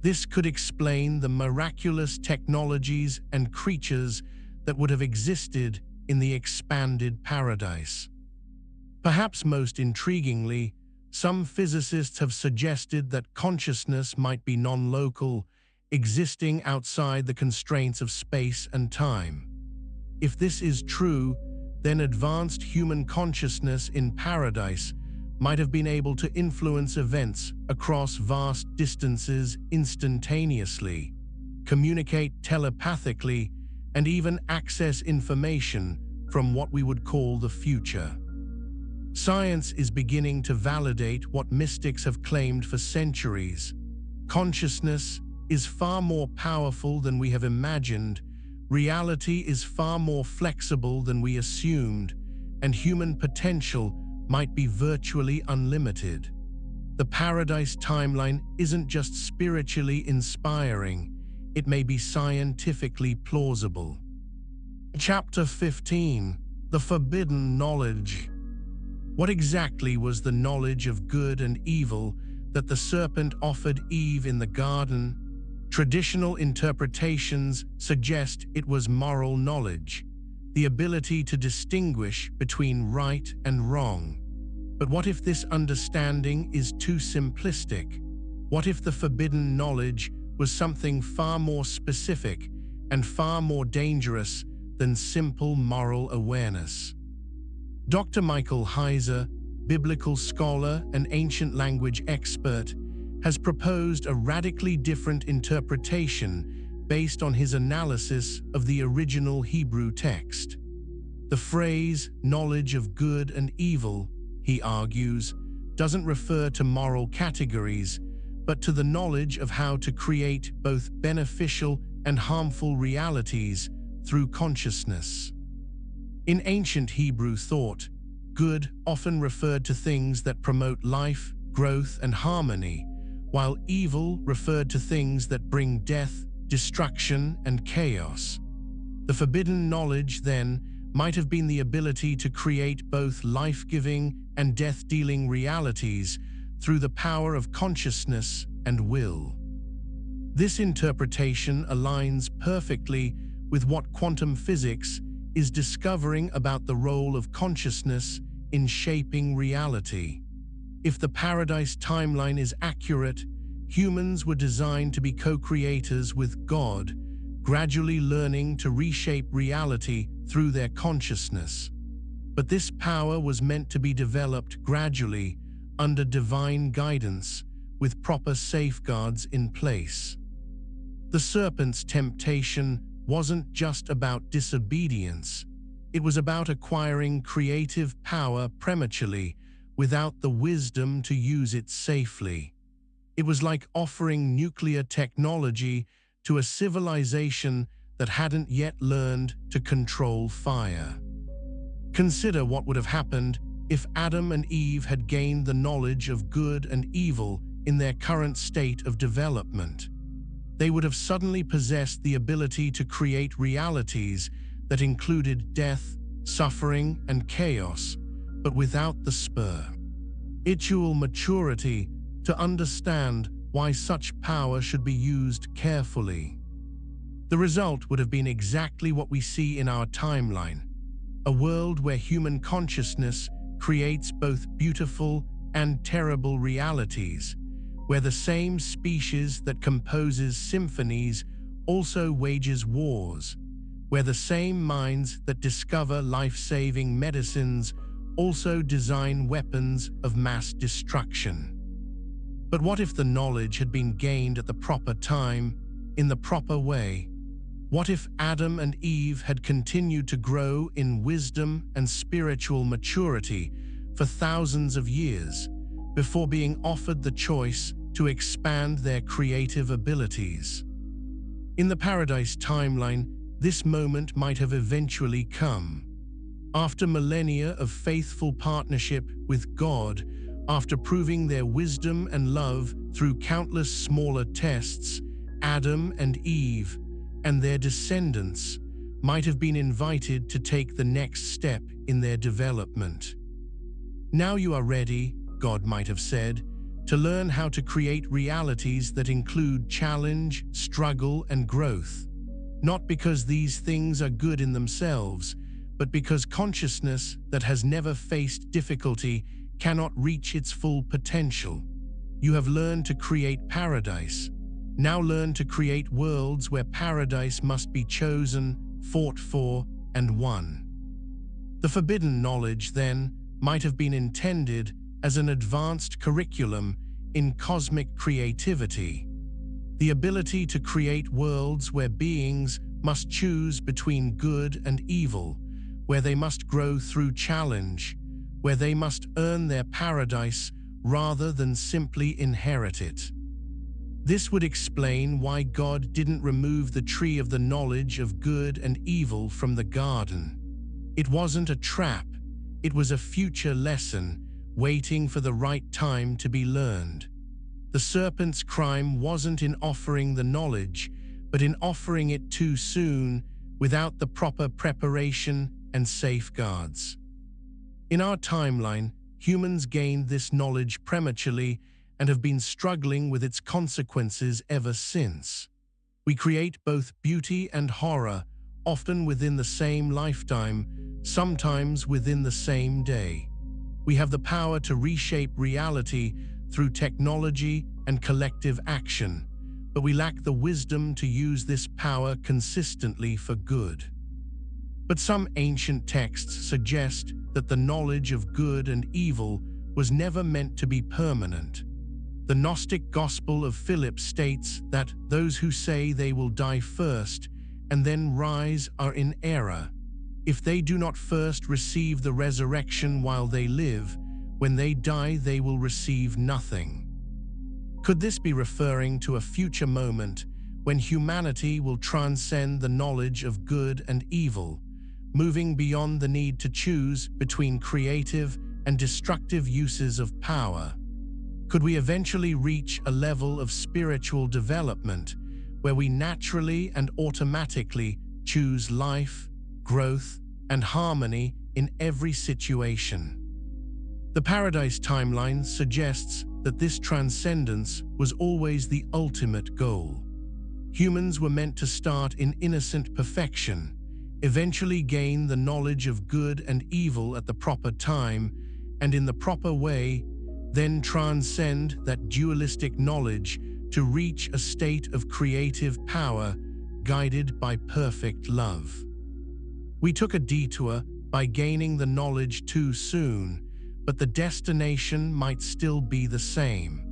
A: This could explain the miraculous technologies and creatures that would have existed in the expanded paradise. Perhaps most intriguingly, some physicists have suggested that consciousness might be non-local, existing outside the constraints of space and time. If this is true, then advanced human consciousness in paradise might have been able to influence events across vast distances instantaneously, communicate telepathically, and even access information from what we would call the future. Science is beginning to validate what mystics have claimed for centuries. Consciousness is far more powerful than we have imagined, reality is far more flexible than we assumed, and human potential might be virtually unlimited. The paradise timeline isn't just spiritually inspiring, it may be scientifically plausible. Chapter 15: The Forbidden Knowledge. What exactly was the knowledge of good and evil that the serpent offered Eve in the garden? Traditional interpretations suggest it was moral knowledge, the ability to distinguish between right and wrong. But what if this understanding is too simplistic? What if the forbidden knowledge was something far more specific and far more dangerous than simple moral awareness? Dr. Michael Heiser, biblical scholar and ancient language expert, has proposed a radically different interpretation based on his analysis of the original Hebrew text. The phrase, knowledge of good and evil, he argues, doesn't refer to moral categories, but to the knowledge of how to create both beneficial and harmful realities through consciousness. In ancient Hebrew thought, good often referred to things that promote life, growth, and harmony, while evil referred to things that bring death, destruction, and chaos. The forbidden knowledge, then, might have been the ability to create both life-giving and death-dealing realities through the power of consciousness and will. This interpretation aligns perfectly with what quantum physics is discovering about the role of consciousness in shaping reality. If the paradise timeline is accurate, humans were designed to be co-creators with God, gradually learning to reshape reality through their consciousness. But this power was meant to be developed gradually, under divine guidance, with proper safeguards in place. The serpent's temptation wasn't just about disobedience, it was about acquiring creative power prematurely without the wisdom to use it safely. It was like offering nuclear technology to a civilization that hadn't yet learned to control fire. Consider what would have happened if Adam and Eve had gained the knowledge of good and evil in their current state of development. They would have suddenly possessed the ability to create realities that included death, suffering, and chaos, but without the spiritual maturity to understand why such power should be used carefully. The result would have been exactly what we see in our timeline, a world where human consciousness creates both beautiful and terrible realities, where the same species that composes symphonies also wages wars, where the same minds that discover life-saving medicines also design weapons of mass destruction. But what if the knowledge had been gained at the proper time, in the proper way? What if Adam and Eve had continued to grow in wisdom and spiritual maturity for thousands of years before being offered the choice to expand their creative abilities? In the paradise timeline, this moment might have eventually come. After millennia of faithful partnership with God, after proving their wisdom and love through countless smaller tests, Adam and Eve and their descendants might have been invited to take the next step in their development. Now you are ready, God might have said, to learn how to create realities that include challenge, struggle, and growth. Not because these things are good in themselves, but because consciousness that has never faced difficulty cannot reach its full potential. You have learned to create paradise. Now learn to create worlds where paradise must be chosen, fought for, and won. The forbidden knowledge, then, might have been intended as an advanced curriculum in cosmic creativity. The ability to create worlds where beings must choose between good and evil, where they must grow through challenge, where they must earn their paradise rather than simply inherit it. This would explain why God didn't remove the tree of the knowledge of good and evil from the garden. It wasn't a trap, it was a future lesson waiting for the right time to be learned. The serpent's crime wasn't in offering the knowledge, but in offering it too soon without the proper preparation and safeguards. In our timeline, humans gained this knowledge prematurely and have been struggling with its consequences ever since. We create both beauty and horror, often within the same lifetime, sometimes within the same day. We have the power to reshape reality through technology and collective action, but we lack the wisdom to use this power consistently for good. But some ancient texts suggest that the knowledge of good and evil was never meant to be permanent. The Gnostic Gospel of Philip states that those who say they will die first and then rise are in error. If they do not first receive the resurrection while they live, when they die they will receive nothing. Could this be referring to a future moment when humanity will transcend the knowledge of good and evil, moving beyond the need to choose between creative and destructive uses of power? Could we eventually reach a level of spiritual development where we naturally and automatically choose life, growth, and harmony in every situation? The Paradise timeline suggests that this transcendence was always the ultimate goal. Humans were meant to start in innocent perfection, eventually gain the knowledge of good and evil at the proper time, and in the proper way, then transcend that dualistic knowledge to reach a state of creative power guided by perfect love. We took a detour by gaining the knowledge too soon, but the destination might still be the same.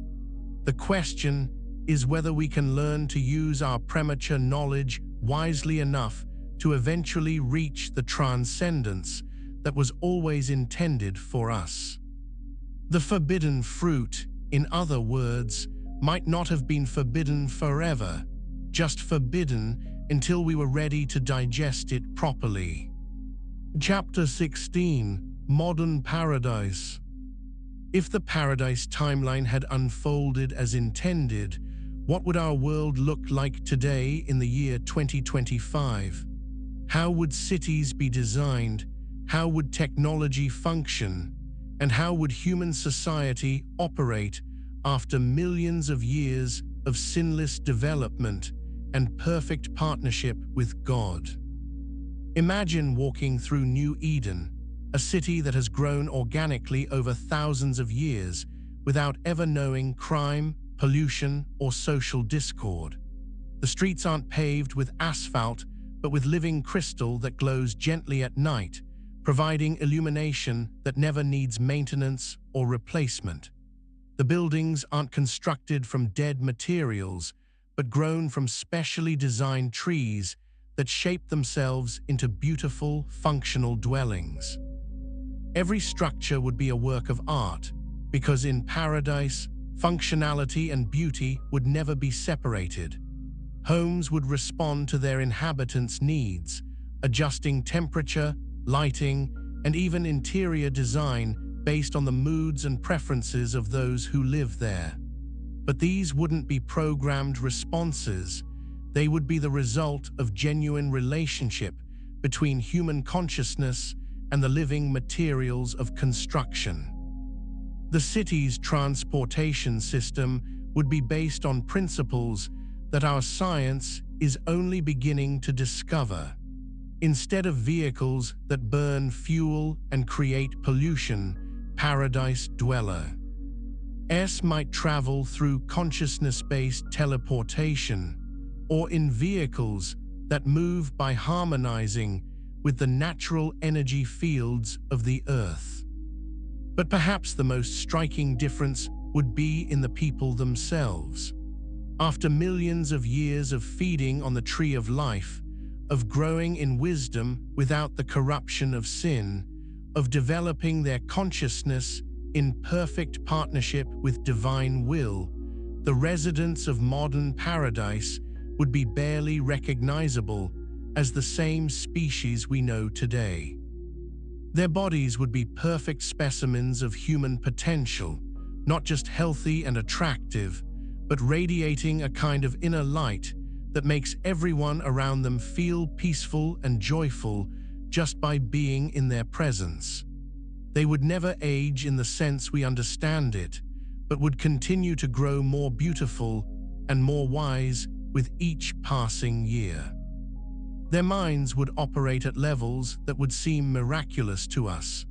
A: The question is whether we can learn to use our premature knowledge wisely enough to eventually reach the transcendence that was always intended for us. The forbidden fruit, in other words, might not have been forbidden forever, just forbidden until we were ready to digest it properly. Chapter 16: Modern Paradise. If the Paradise timeline had unfolded as intended, what would our world look like today in the year 2025? How would cities be designed? How would technology function? And how would human society operate after millions of years of sinless development and perfect partnership with God? Imagine walking through New Eden, a city that has grown organically over thousands of years without ever knowing crime, pollution, or social discord. The streets aren't paved with asphalt, but with living crystal that glows gently at night, providing illumination that never needs maintenance or replacement. The buildings aren't constructed from dead materials, but grown from specially designed trees that shape themselves into beautiful, functional dwellings. Every structure would be a work of art, because in paradise, functionality and beauty would never be separated. Homes would respond to their inhabitants' needs, adjusting temperature, lighting, and even interior design based on the moods and preferences of those who live there. But these wouldn't be programmed responses. They would be the result of genuine relationship between human consciousness and the living materials of construction. The city's transportation system would be based on principles that our science is only beginning to discover. Instead of vehicles that burn fuel and create pollution, Paradise Dwellers might travel through consciousness-based teleportation, or in vehicles that move by harmonizing with the natural energy fields of the Earth. But perhaps the most striking difference would be in the people themselves. After millions of years of feeding on the tree of life, of growing in wisdom without the corruption of sin, of developing their consciousness in perfect partnership with divine will, the residents of modern Paradise would be barely recognizable as the same species we know today. Their bodies would be perfect specimens of human potential, not just healthy and attractive, but radiating a kind of inner light that makes everyone around them feel peaceful and joyful just by being in their presence. They would never age in the sense we understand it, but would continue to grow more beautiful and more wise with each passing year. Their minds would operate at levels that would seem miraculous to us.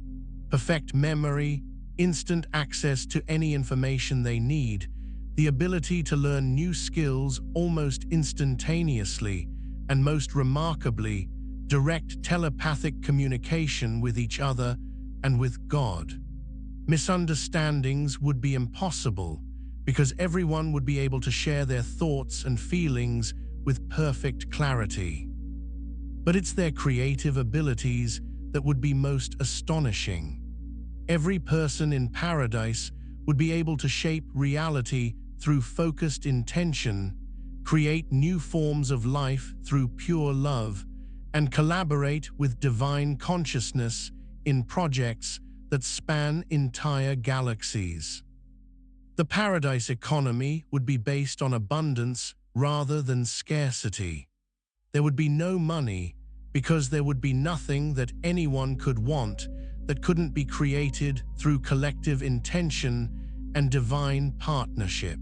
A: Perfect memory, instant access to any information they need, the ability to learn new skills almost instantaneously, and most remarkably, direct telepathic communication with each other and with God. Misunderstandings would be impossible because everyone would be able to share their thoughts and feelings with perfect clarity. But it's their creative abilities that would be most astonishing. Every person in Paradise would be able to shape reality through focused intention, create new forms of life through pure love, and collaborate with divine consciousness in projects that span entire galaxies. The Paradise economy would be based on abundance rather than scarcity. There would be no money because there would be nothing that anyone could want that couldn't be created through collective intention and divine partnership.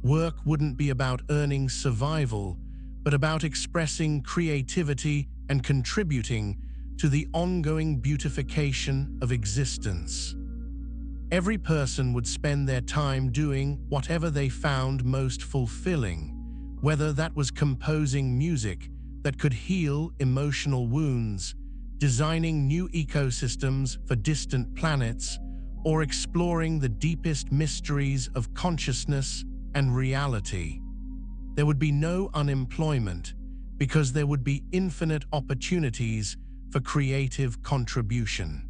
A: Work wouldn't be about earning survival, but about expressing creativity and contributing to the ongoing beautification of existence. Every person would spend their time doing whatever they found most fulfilling, whether that was composing music that could heal emotional wounds, designing new ecosystems for distant planets, or exploring the deepest mysteries of consciousness and reality. There would be no unemployment because there would be infinite opportunities for creative contribution.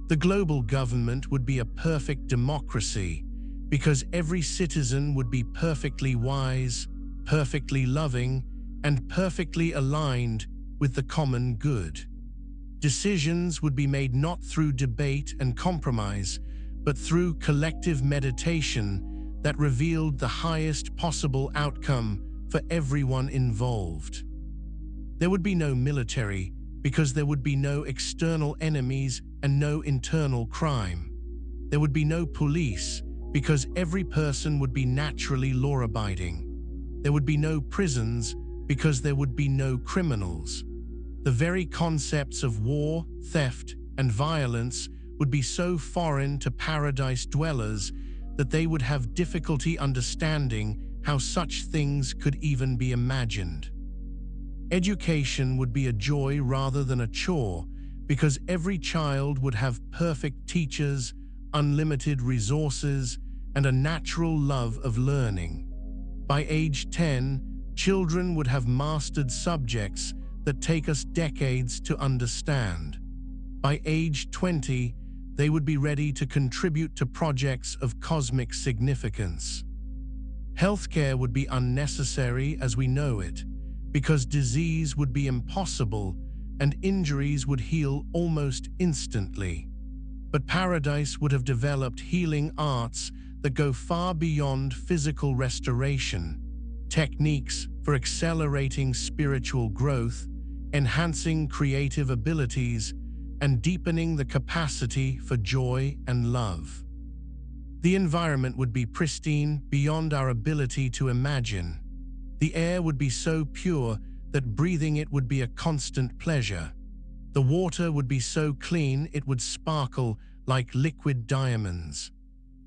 A: The global government would be a perfect democracy because every citizen would be perfectly wise, perfectly loving, and perfectly aligned with the common good. Decisions would be made not through debate and compromise, but through collective meditation that revealed the highest possible outcome for everyone involved. There would be no military because there would be no external enemies and no internal crime. There would be no police because every person would be naturally law-abiding. There would be no prisons because there would be no criminals. The very concepts of war, theft, and violence would be so foreign to Paradise Dwellers that they would have difficulty understanding how such things could even be imagined. Education would be a joy rather than a chore because every child would have perfect teachers, unlimited resources, and a natural love of learning. By age 10, children would have mastered subjects that take us decades to understand. By age 20, they would be ready to contribute to projects of cosmic significance. Healthcare would be unnecessary as we know it, because disease would be impossible and injuries would heal almost instantly. But Paradise would have developed healing arts that go far beyond physical restoration, techniques for accelerating spiritual growth, enhancing creative abilities, and deepening the capacity for joy and love. The environment would be pristine beyond our ability to imagine. The air would be so pure that breathing it would be a constant pleasure. The water would be so clean it would sparkle like liquid diamonds.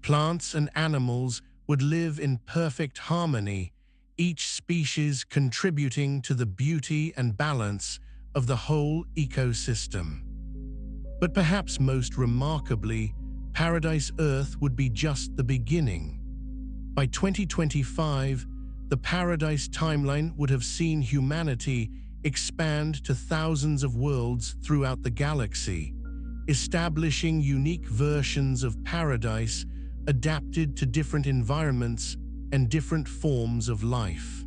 A: Plants and animals would live in perfect harmony, each species contributing to the beauty and balance of the whole ecosystem. But perhaps most remarkably, Paradise Earth would be just the beginning. By 2025, the Paradise timeline would have seen humanity expand to thousands of worlds throughout the galaxy, establishing unique versions of paradise adapted to different environments and different forms of life.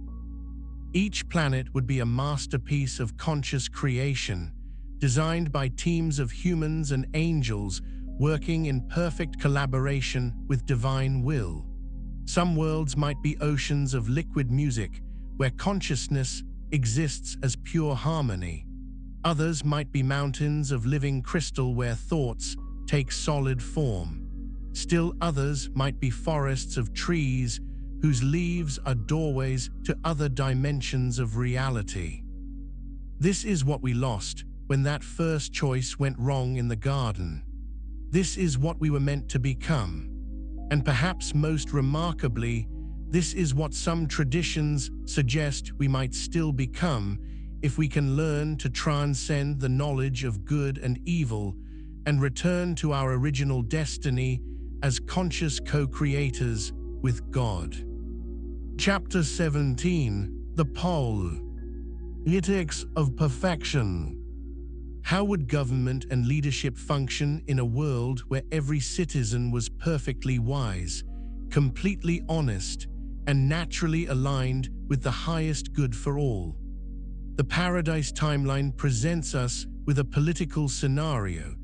A: Each planet would be a masterpiece of conscious creation, designed by teams of humans and angels working in perfect collaboration with divine will. Some worlds might be oceans of liquid music, where consciousness exists as pure harmony. Others might be mountains of living crystal where thoughts take solid form. Still others might be forests of trees whose leaves are doorways to other dimensions of reality. This is what we lost when that first choice went wrong in the garden. This is what we were meant to become. And perhaps most remarkably, this is what some traditions suggest we might still become if we can learn to transcend the knowledge of good and evil and return to our original destiny as conscious co-creators with God. Chapter 17: The Pole. Ethics of Perfection. How would government and leadership function in a world where every citizen was perfectly wise, completely honest, and naturally aligned with the highest good for all? The Paradise timeline presents us with a political scenario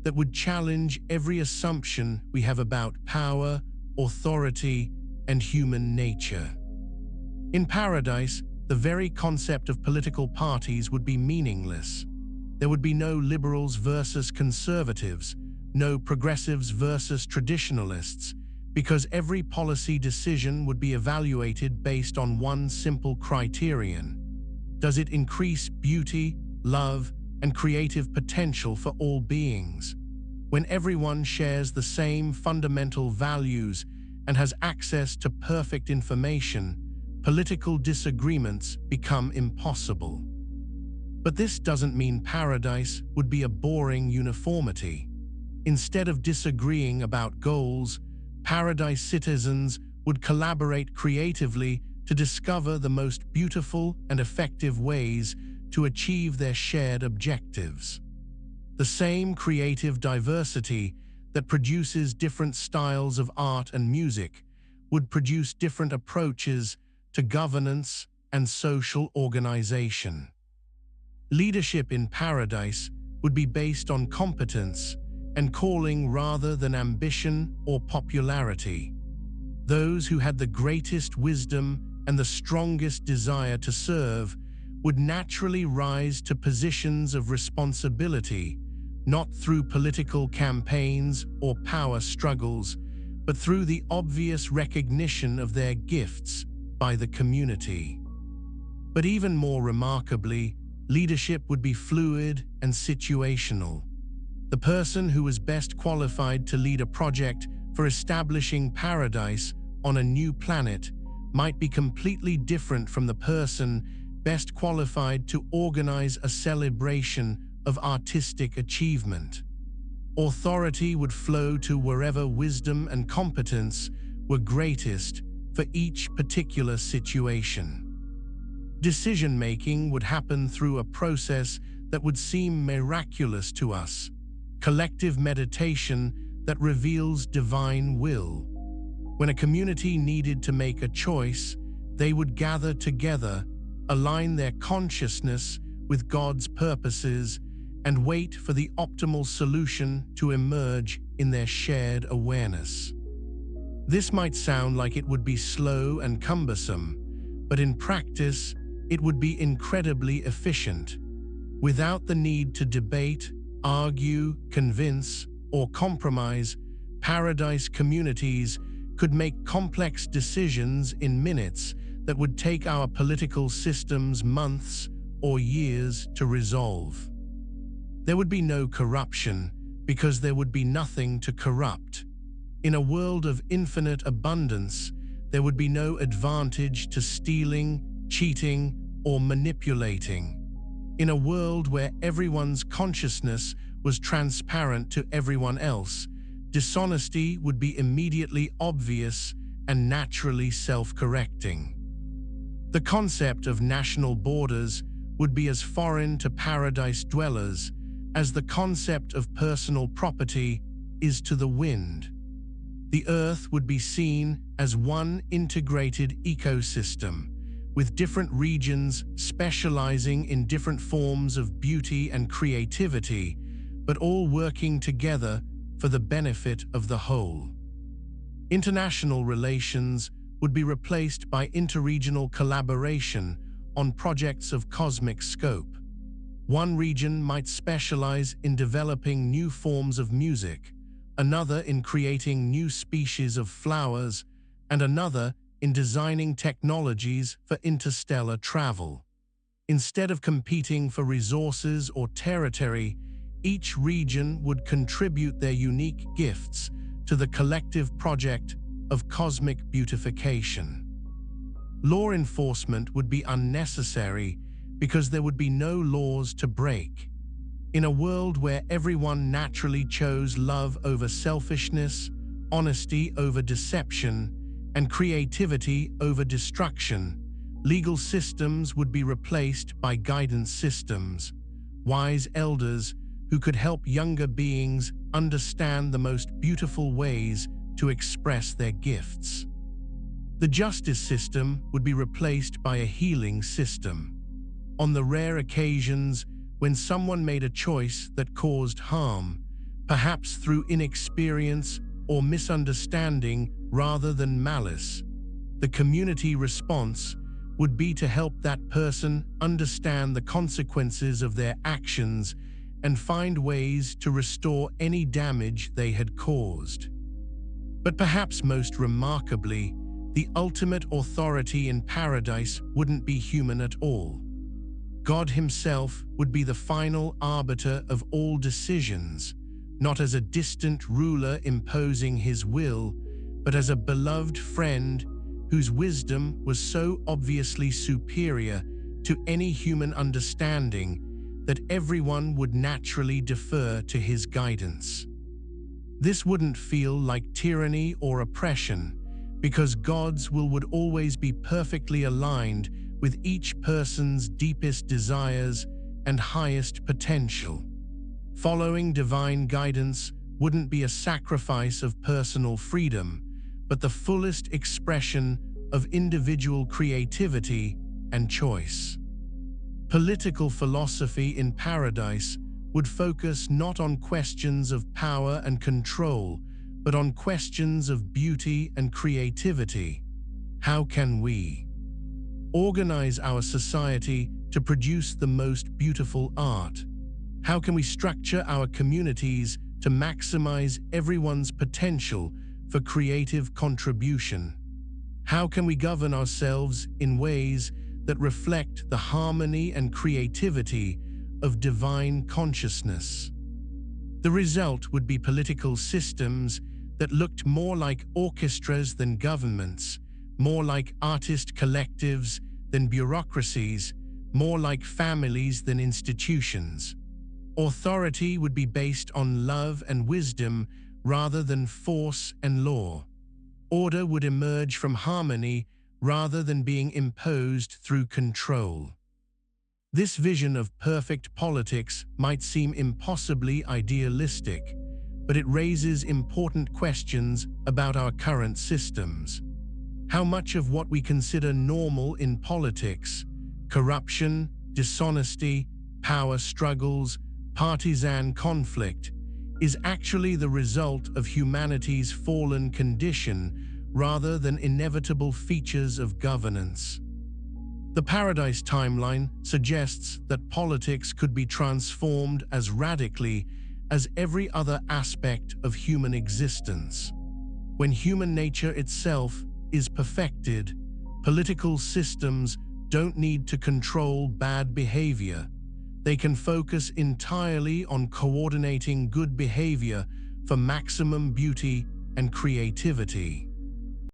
A: that would challenge every assumption we have about power, authority, and human nature. In Paradise, the very concept of political parties would be meaningless. There would be no liberals versus conservatives, no progressives versus traditionalists, because every policy decision would be evaluated based on one simple criterion. Does it increase beauty, love, and creative potential for all beings? When everyone shares the same fundamental values and has access to perfect information, political disagreements become impossible. But this doesn't mean Paradise would be a boring uniformity. Instead of disagreeing about goals, Paradise citizens would collaborate creatively to discover the most beautiful and effective ways to achieve their shared objectives. The same creative diversity that produces different styles of art and music would produce different approaches to governance and social organization. Leadership in Paradise would be based on competence and calling rather than ambition or popularity. Those who had the greatest wisdom and the strongest desire to serve would naturally rise to positions of responsibility, not through political campaigns or power struggles, but through the obvious recognition of their gifts by the community. But even more remarkably, leadership would be fluid and situational. The person who was best qualified to lead a project for establishing paradise on a new planet might be completely different from the person best qualified to organize a celebration of artistic achievement. Authority would flow to wherever wisdom and competence were greatest for each particular situation. Decision-making would happen through a process that would seem miraculous to us, collective meditation that reveals divine will. When a community needed to make a choice, they would gather together, align their consciousness with God's purposes, and wait for the optimal solution to emerge in their shared awareness. This might sound like it would be slow and cumbersome, but in practice, it would be incredibly efficient. Without the need to debate, argue, convince, or compromise, paradise communities could make complex decisions in minutes that would take our political systems months or years to resolve. There would be no corruption because there would be nothing to corrupt. In a world of infinite abundance, there would be no advantage to stealing, cheating, or manipulating. In a world where everyone's consciousness was transparent to everyone else, dishonesty would be immediately obvious and naturally self-correcting. The concept of national borders would be as foreign to paradise dwellers as the concept of personal property is to the wind. The Earth would be seen as one integrated ecosystem, with different regions specializing in different forms of beauty and creativity, but all working together for the benefit of the whole. International relations would be replaced by interregional collaboration on projects of cosmic scope. One region might specialize in developing new forms of music, another in creating new species of flowers, and another in designing technologies for interstellar travel. Instead of competing for resources or territory, each region would contribute their unique gifts to the collective project of cosmic beautification. Law enforcement would be unnecessary because there would be no laws to break. In a world where everyone naturally chose love over selfishness, honesty over deception, and creativity over destruction, legal systems would be replaced by guidance systems, wise elders who could help younger beings understand the most beautiful ways to express their gifts. The justice system would be replaced by a healing system. On the rare occasions when someone made a choice that caused harm, perhaps through inexperience or misunderstanding rather than malice, the community response would be to help that person understand the consequences of their actions and find ways to restore any damage they had caused. But perhaps most remarkably, the ultimate authority in paradise wouldn't be human at all. God himself would be the final arbiter of all decisions, not as a distant ruler imposing his will, but as a beloved friend whose wisdom was so obviously superior to any human understanding that everyone would naturally defer to his guidance. This wouldn't feel like tyranny or oppression, because God's will would always be perfectly aligned with each person's deepest desires and highest potential. Following divine guidance wouldn't be a sacrifice of personal freedom, but the fullest expression of individual creativity and choice. Political philosophy in paradise would focus not on questions of power and control, but on questions of beauty and creativity. How can we organize our society to produce the most beautiful art? How can we structure our communities to maximize everyone's potential for creative contribution? How can we govern ourselves in ways that reflect the harmony and creativity of divine consciousness? The result would be political systems that looked more like orchestras than governments, more like artist collectives than bureaucracies, more like families than institutions. Authority would be based on love and wisdom rather than force and law. Order would emerge from harmony rather than being imposed through control. This vision of perfect politics might seem impossibly idealistic, but it raises important questions about our current systems. How much of what we consider normal in politics, corruption, dishonesty, power struggles, partisan conflict, is actually the result of humanity's fallen condition rather than inevitable features of governance? The Paradise Timeline suggests that politics could be transformed as radically as every other aspect of human existence. When human nature itself is perfected, political systems don't need to control bad behavior. They can focus entirely on coordinating good behavior for maximum beauty and creativity.